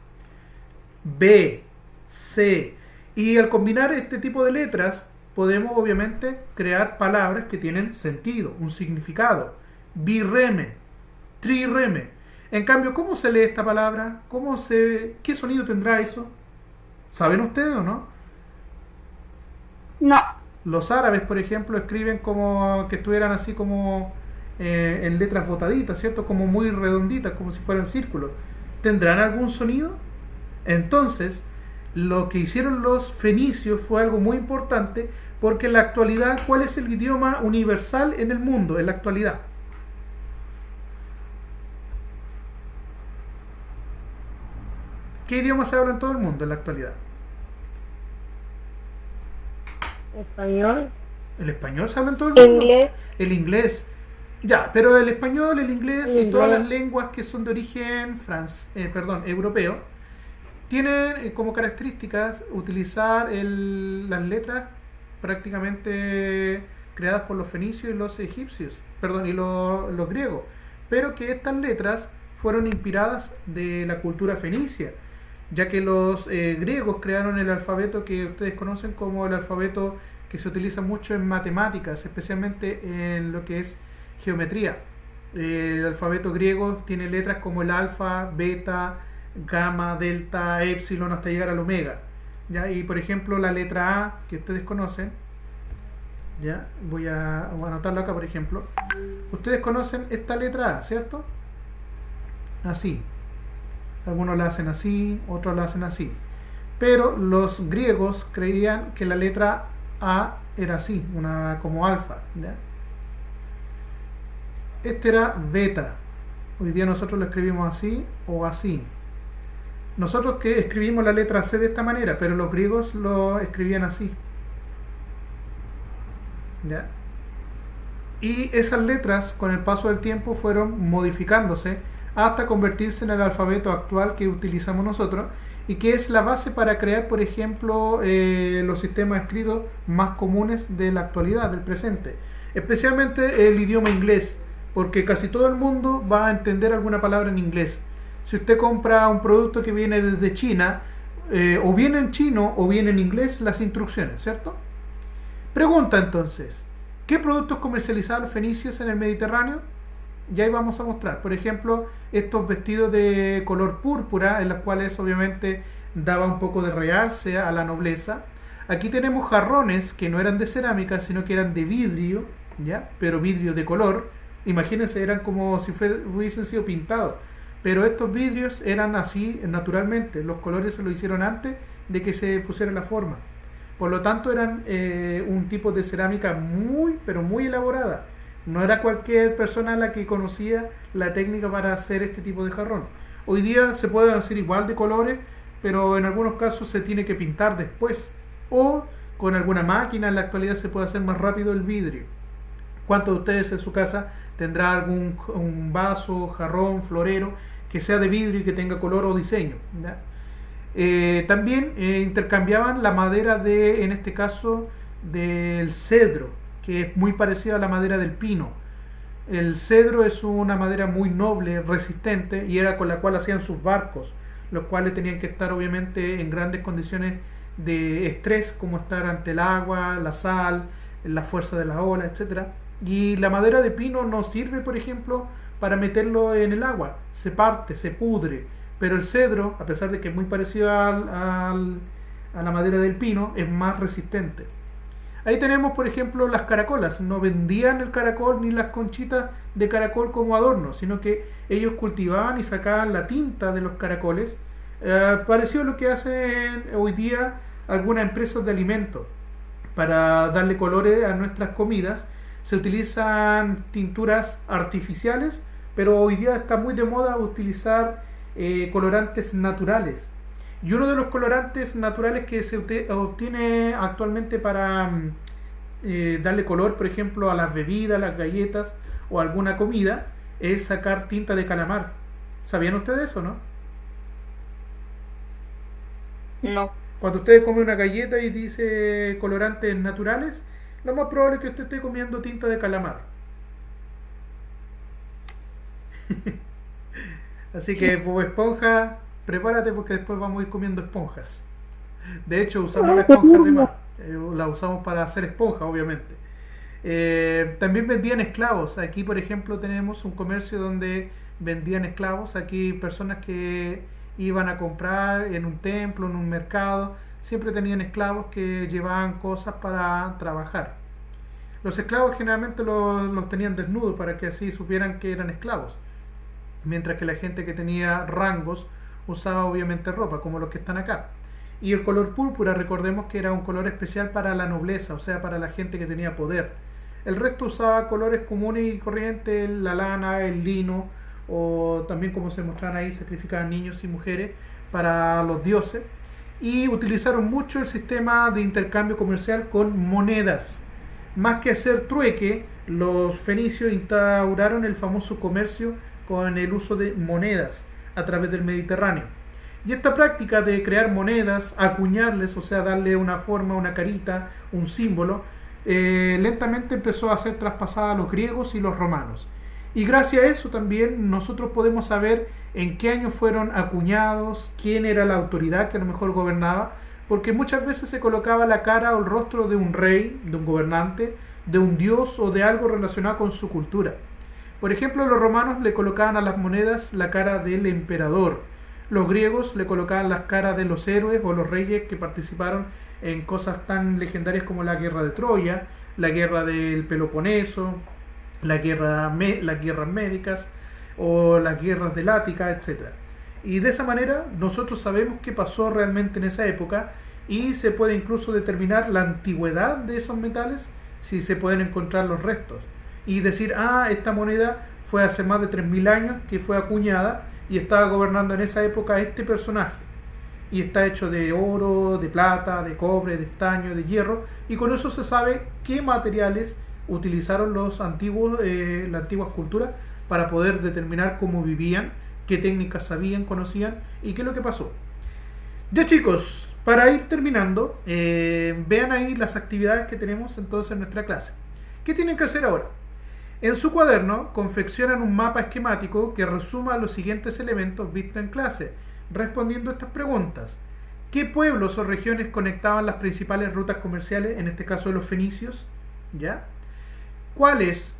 B, C. Y al combinar este tipo de letras, podemos obviamente crear palabras que tienen sentido, un significado. Birreme, trireme. En cambio, ¿cómo se lee esta palabra? ¿Qué sonido tendrá eso? ¿Saben ustedes o no? No. Los árabes, por ejemplo, escriben como que estuvieran así como en letras botaditas, ¿cierto? Como muy redonditas, como si fueran círculos. ¿Tendrán algún sonido? Entonces, lo que hicieron los fenicios fue algo muy importante, porque en la actualidad, ¿cuál es el idioma universal en el mundo en la actualidad? ¿Qué idioma se habla en todo el mundo en la actualidad? Español. El español se habla en todo el mundo. Inglés. El inglés. Ya, pero el español, el inglés El y todas inglés. las lenguas que son de origen europeo tienen como características utilizar las letras prácticamente creadas por los fenicios y los egipcios, y los griegos, pero que estas letras fueron inspiradas de la cultura fenicia, ya que los griegos crearon el alfabeto que ustedes conocen como el alfabeto que se utiliza mucho en matemáticas, especialmente en lo que es geometría. El alfabeto griego tiene letras como el alfa, beta, gamma, delta, epsilon, hasta llegar al omega. ¿Ya? Y por ejemplo la letra A, que ustedes conocen, ¿ya? Voy a anotarlo acá, por ejemplo. Ustedes conocen esta letra A, ¿cierto? Así. Algunos la hacen así, otros la hacen así. Pero los griegos creían que la letra A era así, como alfa, ¿ya? Este era beta. Hoy día nosotros lo escribimos así o así. Nosotros que escribimos la letra C de esta manera, pero los griegos lo escribían así, ¿ya? Y esas letras con el paso del tiempo fueron modificándose hasta convertirse en el alfabeto actual que utilizamos nosotros y que es la base para crear, por ejemplo, los sistemas escritos más comunes de la actualidad, del presente, especialmente el idioma inglés, porque casi todo el mundo va a entender alguna palabra en inglés. Si usted compra un producto que viene desde China, o viene en chino o viene en inglés las instrucciones, ¿cierto? Pregunta entonces, ¿qué productos comercializaban los fenicios en el Mediterráneo? Y ahí vamos a mostrar, por ejemplo, estos vestidos de color púrpura, en los cuales obviamente daba un poco de realce a la nobleza. Aquí tenemos jarrones que no eran de cerámica, sino que eran de vidrio, ¿ya? Pero vidrio de color. Imagínense, eran como si hubiesen sido pintados. Pero estos vidrios eran así naturalmente. Los colores se lo hicieron antes de que se pusiera la forma. Por lo tanto, eran un tipo de cerámica muy, pero muy elaborada. No era cualquier persona la que conocía la técnica para hacer este tipo de jarrón. Hoy día se pueden hacer igual de colores, pero en algunos casos se tiene que pintar después. O con alguna máquina en la actualidad se puede hacer más rápido el vidrio. ¿Cuántos de ustedes en su casa tendrá un vaso, jarrón, florero que sea de vidrio y que tenga color o diseño, ¿ya? También intercambiaban la madera en este caso, del cedro, que es muy parecida a la madera del pino. El cedro es una madera muy noble, resistente, y era con la cual hacían sus barcos, los cuales tenían que estar obviamente en grandes condiciones de estrés, como estar ante el agua, la sal, la fuerza de la ola, etcétera. Y la madera de pino no sirve, por ejemplo, para meterlo en el agua, se parte, se pudre, pero el cedro, a pesar de que es muy parecido a la madera del pino, es más resistente. Ahí tenemos, por ejemplo, las caracolas. No vendían el caracol ni las conchitas de caracol como adorno, sino que ellos cultivaban y sacaban la tinta de los caracoles, parecido a lo que hacen hoy día algunas empresas de alimentos. Para darle colores a nuestras comidas se utilizan tinturas artificiales, pero hoy día está muy de moda utilizar colorantes naturales. Y uno de los colorantes naturales que se obtiene actualmente para darle color, por ejemplo, a las bebidas, las galletas o alguna comida, es sacar tinta de calamar. ¿Sabían ustedes eso, no? No. Cuando usted come una galleta y dice colorantes naturales, lo más probable es que usted esté comiendo tinta de calamar. Así que, Bob Esponja, prepárate porque después vamos a ir comiendo esponjas. De hecho, usamos la esponja de mar. La usamos para hacer esponja, obviamente. También vendían esclavos. Aquí, por ejemplo, tenemos un comercio donde vendían esclavos. Aquí personas que iban a comprar en un templo, en un mercado, siempre tenían esclavos que llevaban cosas para trabajar. Los esclavos generalmente los tenían desnudos para que así supieran que eran esclavos, mientras que la gente que tenía rangos usaba obviamente ropa, como los que están acá. Y el color púrpura, recordemos que era un color especial para la nobleza, o sea, para la gente que tenía poder. El resto usaba colores comunes y corrientes, la lana, el lino, o también, como se mostraban ahí, sacrificaban niños y mujeres para los dioses. Y utilizaron mucho el sistema de intercambio comercial con monedas. Más que hacer trueque, los fenicios instauraron el famoso comercio con el uso de monedas a través del Mediterráneo. Y esta práctica de crear monedas, acuñarles, o sea, darle una forma, una carita, un símbolo, lentamente empezó a ser traspasada a los griegos y los romanos. Y gracias a eso también nosotros podemos saber en qué año fueron acuñados, quién era la autoridad que a lo mejor gobernaba, porque muchas veces se colocaba la cara o el rostro de un rey, de un gobernante, de un dios o de algo relacionado con su cultura. Por ejemplo, los romanos le colocaban a las monedas la cara del emperador. Los griegos le colocaban las caras de los héroes o los reyes que participaron en cosas tan legendarias como la guerra de Troya, la guerra del Peloponeso, las guerras médicas o las guerras del Ática, etc. Y de esa manera nosotros sabemos qué pasó realmente en esa época y se puede incluso determinar la antigüedad de esos metales si se pueden encontrar los restos. Y decir, esta moneda fue hace más de 3000 años que fue acuñada y estaba gobernando en esa época este personaje. Y está hecho de oro, de plata, de cobre, de estaño, de hierro. Y con eso se sabe qué materiales utilizaron los antiguos, las antiguas culturas para poder determinar cómo vivían, qué técnicas sabían, conocían y qué es lo que pasó. Ya chicos, para ir terminando, vean ahí las actividades que tenemos entonces en nuestra clase. ¿Qué tienen que hacer ahora? En su cuaderno confeccionan un mapa esquemático que resuma los siguientes elementos vistos en clase, respondiendo a estas preguntas. ¿Qué pueblos o regiones conectaban las principales rutas comerciales, en este caso los fenicios? ¿Ya? ¿Cuáles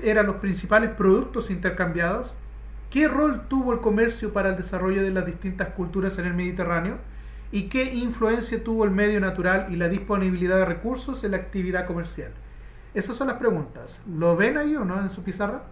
eran los principales productos intercambiados? ¿Qué rol tuvo el comercio para el desarrollo de las distintas culturas en el Mediterráneo? ¿Y qué influencia tuvo el medio natural y la disponibilidad de recursos en la actividad comercial? Esas son las preguntas. ¿Lo ven ahí o no en su pizarra?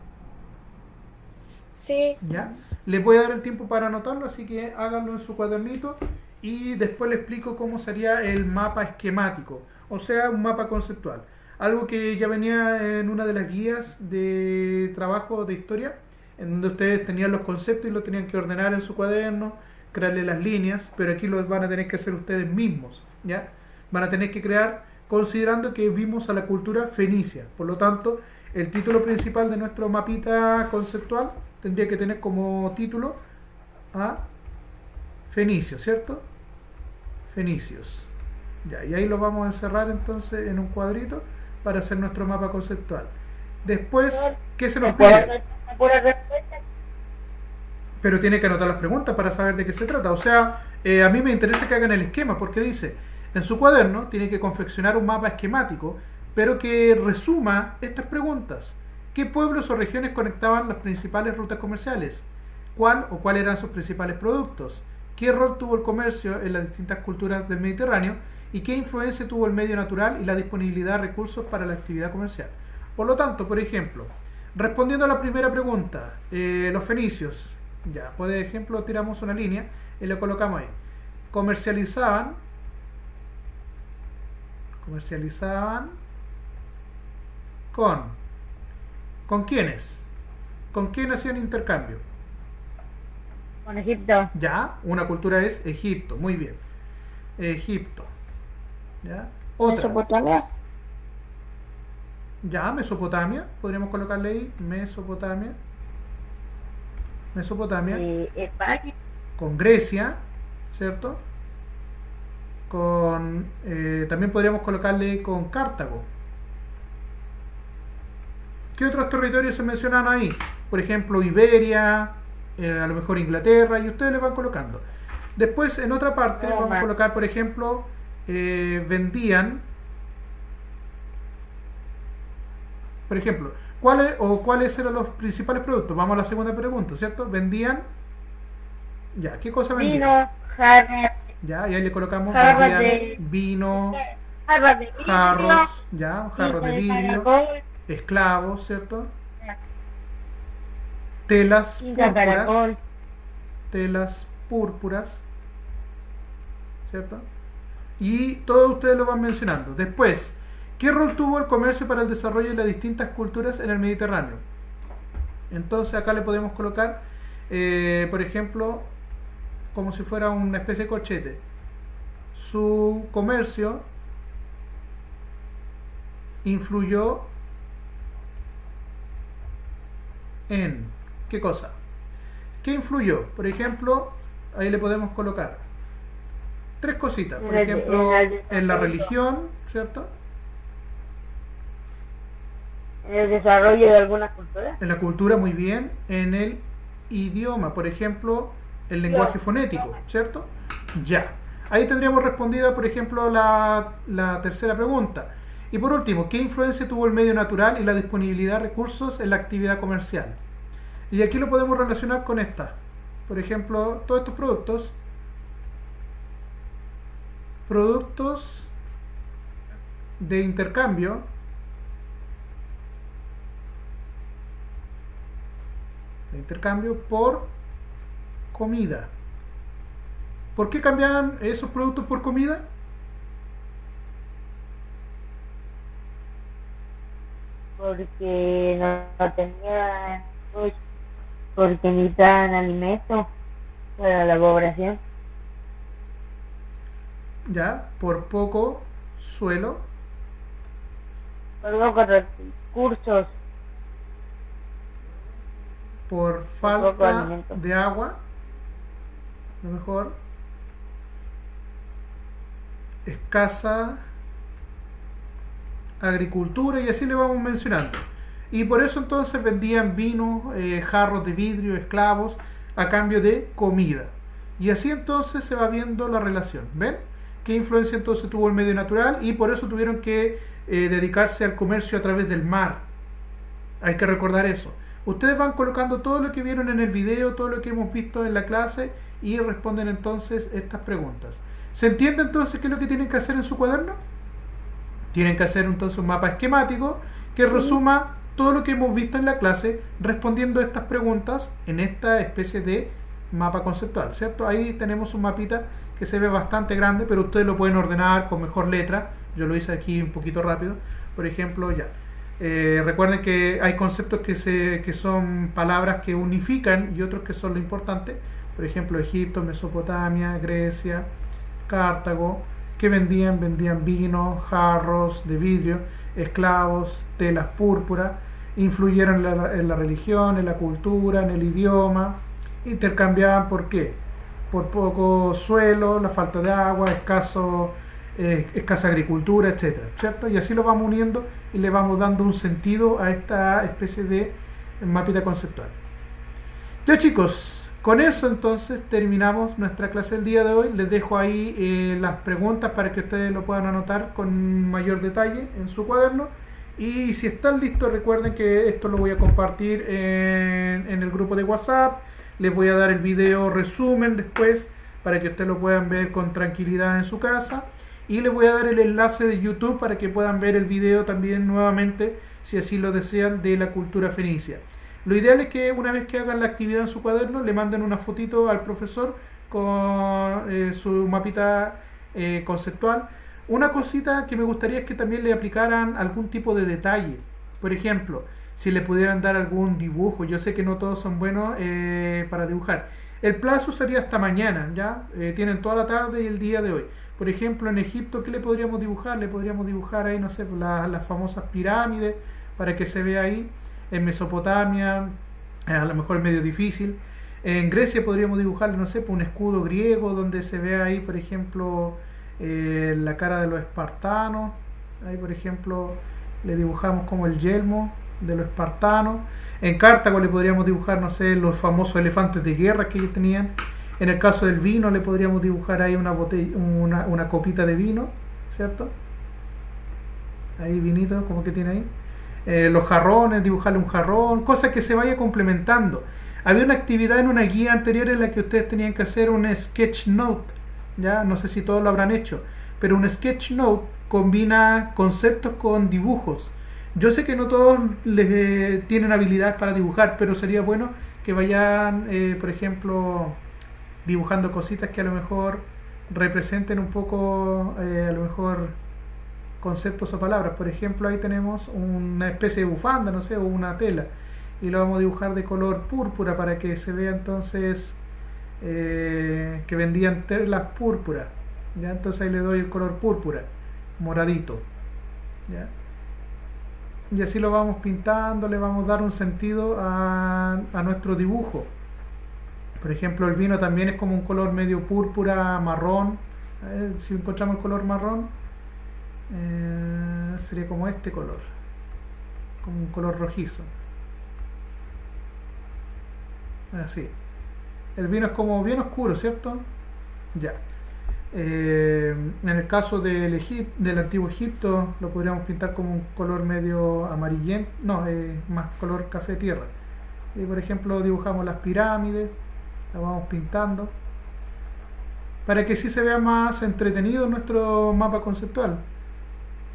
Sí. ¿Ya? Les voy a dar el tiempo para anotarlo, así que háganlo en su cuadernito y después les explico cómo sería el mapa esquemático, o sea, un mapa conceptual. Algo que ya venía en una de las guías de trabajo de historia, en donde ustedes tenían los conceptos y los tenían que ordenar en su cuaderno, crearle las líneas, pero aquí lo van a tener que hacer ustedes mismos, ¿ya? Van a tener que crear considerando que vimos a la cultura fenicia. Por lo tanto, el título principal de nuestro mapita conceptual tendría que tener como título a Fenicio, ¿cierto? Fenicios. Ya, y ahí lo vamos a encerrar entonces en un cuadrito para hacer nuestro mapa conceptual. Después, ¿qué se nos pide? Pero tiene que anotar las preguntas para saber de qué se trata. O sea, a mí me interesa que hagan el esquema, porque dice, en su cuaderno tiene que confeccionar un mapa esquemático, pero que resuma estas preguntas. ¿Qué pueblos o regiones conectaban las principales rutas comerciales? ¿Cuáles eran sus principales productos? ¿Qué rol tuvo el comercio en las distintas culturas del Mediterráneo? ¿Y qué influencia tuvo el medio natural y la disponibilidad de recursos para la actividad comercial? Por lo tanto, por ejemplo, respondiendo a la primera pregunta, los fenicios, ya, por ejemplo, tiramos una línea y le colocamos ahí. Comercializaban ¿con quiénes? ¿Con quién hacían intercambio? Con Egipto. Ya, una cultura es Egipto, muy bien. Egipto. ¿Ya? Otra. Mesopotamia. Ya, Mesopotamia, podríamos colocarle ahí, Mesopotamia. España. Con Grecia, ¿cierto? También podríamos colocarle con Cartago. ¿Qué otros territorios se mencionan ahí? Por ejemplo, Iberia, a lo mejor Inglaterra, y ustedes le van colocando. Después, en otra parte, vamos a colocar, por ejemplo, vendían, por ejemplo, ¿cuáles eran los principales productos? Vamos a la segunda pregunta, ¿cierto? Vendían, ya, ¿qué cosa vendían? Vino, jarras. Ya, y ahí le colocamos vino, Jarros jarros, ya, jarros de vidrio, caracol, esclavos, ¿cierto? Telas tinta púrpuras, caracol, telas púrpuras, ¿cierto? Y todos ustedes lo van mencionando. Después, ¿qué rol tuvo el comercio para el desarrollo de las distintas culturas en el Mediterráneo? Entonces acá le podemos colocar, por ejemplo, como si fuera una especie de corchete. Su comercio influyó en ¿qué cosa? ¿Qué influyó? Por ejemplo, ahí le podemos colocar tres cositas. Por ejemplo, en la religión, ¿cierto? En el desarrollo de alguna cultura. En la cultura, muy bien. En el idioma, por ejemplo, el lenguaje fonético, ¿cierto? Ya. Ahí tendríamos respondida, por ejemplo, la tercera pregunta. Y por último, ¿qué influencia tuvo el medio natural y la disponibilidad de recursos en la actividad comercial? Y aquí lo podemos relacionar con esta. Por ejemplo, todos estos productos de intercambio por comida. ¿Por qué cambiaban esos productos por comida? Porque no tenían, pues, porque necesitaban alimento para la población. Ya, por poco suelo, Por pocos recursos, por poco falta alimento. de agua, a lo mejor escasa agricultura, y así le vamos mencionando. Y por eso entonces vendían vinos, jarros de vidrio, esclavos, a cambio de comida. Y así entonces se va viendo la relación. ¿Ven? ¿Qué influencia entonces tuvo el medio natural? Y por eso tuvieron que dedicarse al comercio a través del mar. Hay que recordar eso. Ustedes van colocando todo lo que vieron en el video, todo lo que hemos visto en la clase, y responden entonces estas preguntas. ¿Se entiende entonces qué es lo que tienen que hacer en su cuaderno? Tienen que hacer entonces un mapa esquemático que resuma todo lo que hemos visto en la clase, respondiendo estas preguntas en esta especie de mapa conceptual, ¿cierto? Ahí tenemos un mapita que se ve bastante grande, pero ustedes lo pueden ordenar con mejor letra. Yo lo hice aquí un poquito rápido. Por ejemplo, ya. Recuerden que hay conceptos que son palabras que unifican y otros que son lo importante. Por ejemplo, Egipto, Mesopotamia, Grecia, Cartago, que vendían vino, jarros de vidrio, esclavos, telas púrpuras, influyeron en la religión, en la cultura, en el idioma, intercambiaban ¿por qué? Por poco suelo, la falta de agua, escasa agricultura, etcétera, ¿cierto? Y así lo vamos uniendo y le vamos dando un sentido a esta especie de mapita conceptual. Ya, chicos, con eso entonces terminamos nuestra clase del día de hoy. Les dejo ahí las preguntas para que ustedes lo puedan anotar con mayor detalle en su cuaderno. Y si están listos, recuerden que esto lo voy a compartir en el grupo de WhatsApp. Les voy a dar el video resumen después para que ustedes lo puedan ver con tranquilidad en su casa. Y les voy a dar el enlace de YouTube para que puedan ver el video también nuevamente, si así lo desean, de la cultura fenicia. Lo ideal es que una vez que hagan la actividad en su cuaderno, le manden una fotito al profesor con su mapita conceptual. Una cosita que me gustaría es que también le aplicaran algún tipo de detalle. Por ejemplo, si le pudieran dar algún dibujo. Yo sé que no todos son buenos para dibujar. El plazo sería hasta mañana, ¿ya? Tienen toda la tarde y el día de hoy. Por ejemplo, en Egipto, ¿qué le podríamos dibujar? Le podríamos dibujar ahí, no sé, las famosas pirámides, para que se vea ahí. En Mesopotamia, a lo mejor es medio difícil. En Grecia podríamos dibujarle, no sé, un escudo griego, donde se vea ahí, por ejemplo, la cara de los espartanos. Ahí, por ejemplo, le dibujamos como el yelmo de los espartanos. En Cartago le podríamos dibujar, no sé, los famosos elefantes de guerra que ellos tenían. En el caso del vino le podríamos dibujar ahí una botella, una copita de vino, ¿cierto? Ahí vinito, como que tiene ahí. Los jarrones, dibujarle un jarrón, cosas que se vaya complementando. Había una actividad en una guía anterior en la que ustedes tenían que hacer un sketch note, ya no sé si todos lo habrán hecho, pero un sketch note combina conceptos con dibujos. Yo sé que no todos tienen habilidades para dibujar, pero sería bueno que vayan, por ejemplo, dibujando cositas que a lo mejor representen un poco, a lo mejor, conceptos o palabras. Por ejemplo, ahí tenemos una especie de bufanda, no sé, o una tela, y lo vamos a dibujar de color púrpura para que se vea entonces que vendían telas púrpura. ¿Ya? Entonces ahí le doy el color púrpura, moradito. ¿Ya? Y así lo vamos pintando, le vamos a dar un sentido a nuestro dibujo. Por ejemplo, el vino también es como un color medio púrpura, marrón. A ver, si encontramos el color marrón, sería como este color, como un color rojizo. Así. El vino es como bien oscuro, ¿cierto? Ya. En el caso del antiguo Egipto, lo podríamos pintar como un color medio amarillento, no, más color café tierra. Y por ejemplo, dibujamos las pirámides, las vamos pintando, para que sí se vea más entretenido nuestro mapa conceptual.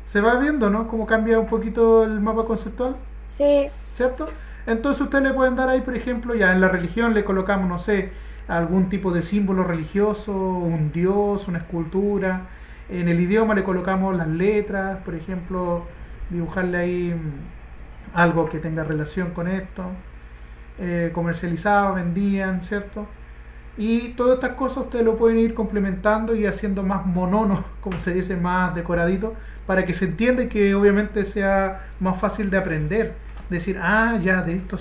Se va viendo, ¿no? Cómo cambia un poquito el mapa conceptual, Sí, ¿cierto? Entonces ustedes le pueden dar ahí, por ejemplo, ya en la religión le colocamos, no sé, algún tipo de símbolo religioso, un dios, una escultura. En el idioma le colocamos las letras, por ejemplo, dibujarle ahí algo que tenga relación con esto. Comercializaban, vendían, ¿cierto? Y todas estas cosas ustedes lo pueden ir complementando y haciendo más monono, como se dice, más decoradito, para que se entienda y que obviamente sea más fácil de aprender. Decir, ah, ya, de esto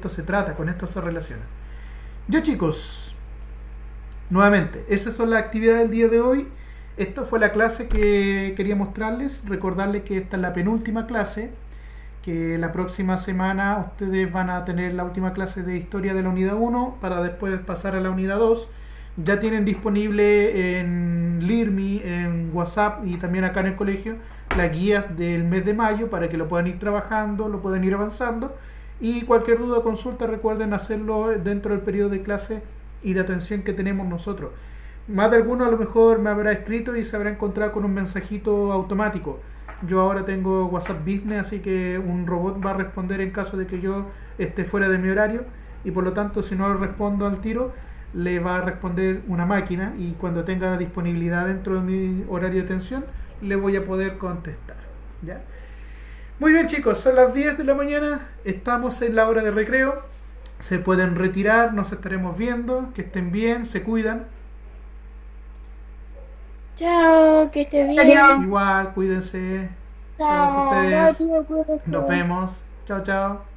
se trata, con esto se relaciona. Ya chicos, nuevamente, esas son las actividades del día de hoy. Esta fue la clase que quería mostrarles. Recordarles que esta es la penúltima clase, que la próxima semana ustedes van a tener la última clase de historia de la unidad 1 para después pasar a la unidad 2. Ya tienen disponible en Learme, en WhatsApp y también acá en el colegio las guías del mes de mayo para que lo puedan ir trabajando, lo puedan ir avanzando. Y cualquier duda o consulta recuerden hacerlo dentro del periodo de clase y de atención que tenemos nosotros. Más de alguno a lo mejor me habrá escrito y se habrá encontrado con un mensajito automático. Yo ahora tengo WhatsApp Business, así que un robot va a responder en caso de que yo esté fuera de mi horario, y por lo tanto si no respondo al tiro le va a responder una máquina, y cuando tenga disponibilidad dentro de mi horario de atención le voy a poder contestar. ¿Ya? Muy bien chicos, son las 10 de la mañana, estamos en la hora de recreo, se pueden retirar, nos estaremos viendo, que estén bien, se cuidan. chao, que esté bien. Adiós. Igual, cuídense. Chao. Todos ustedes. Chao, tío, cuídate. Nos vemos. Chao, chao.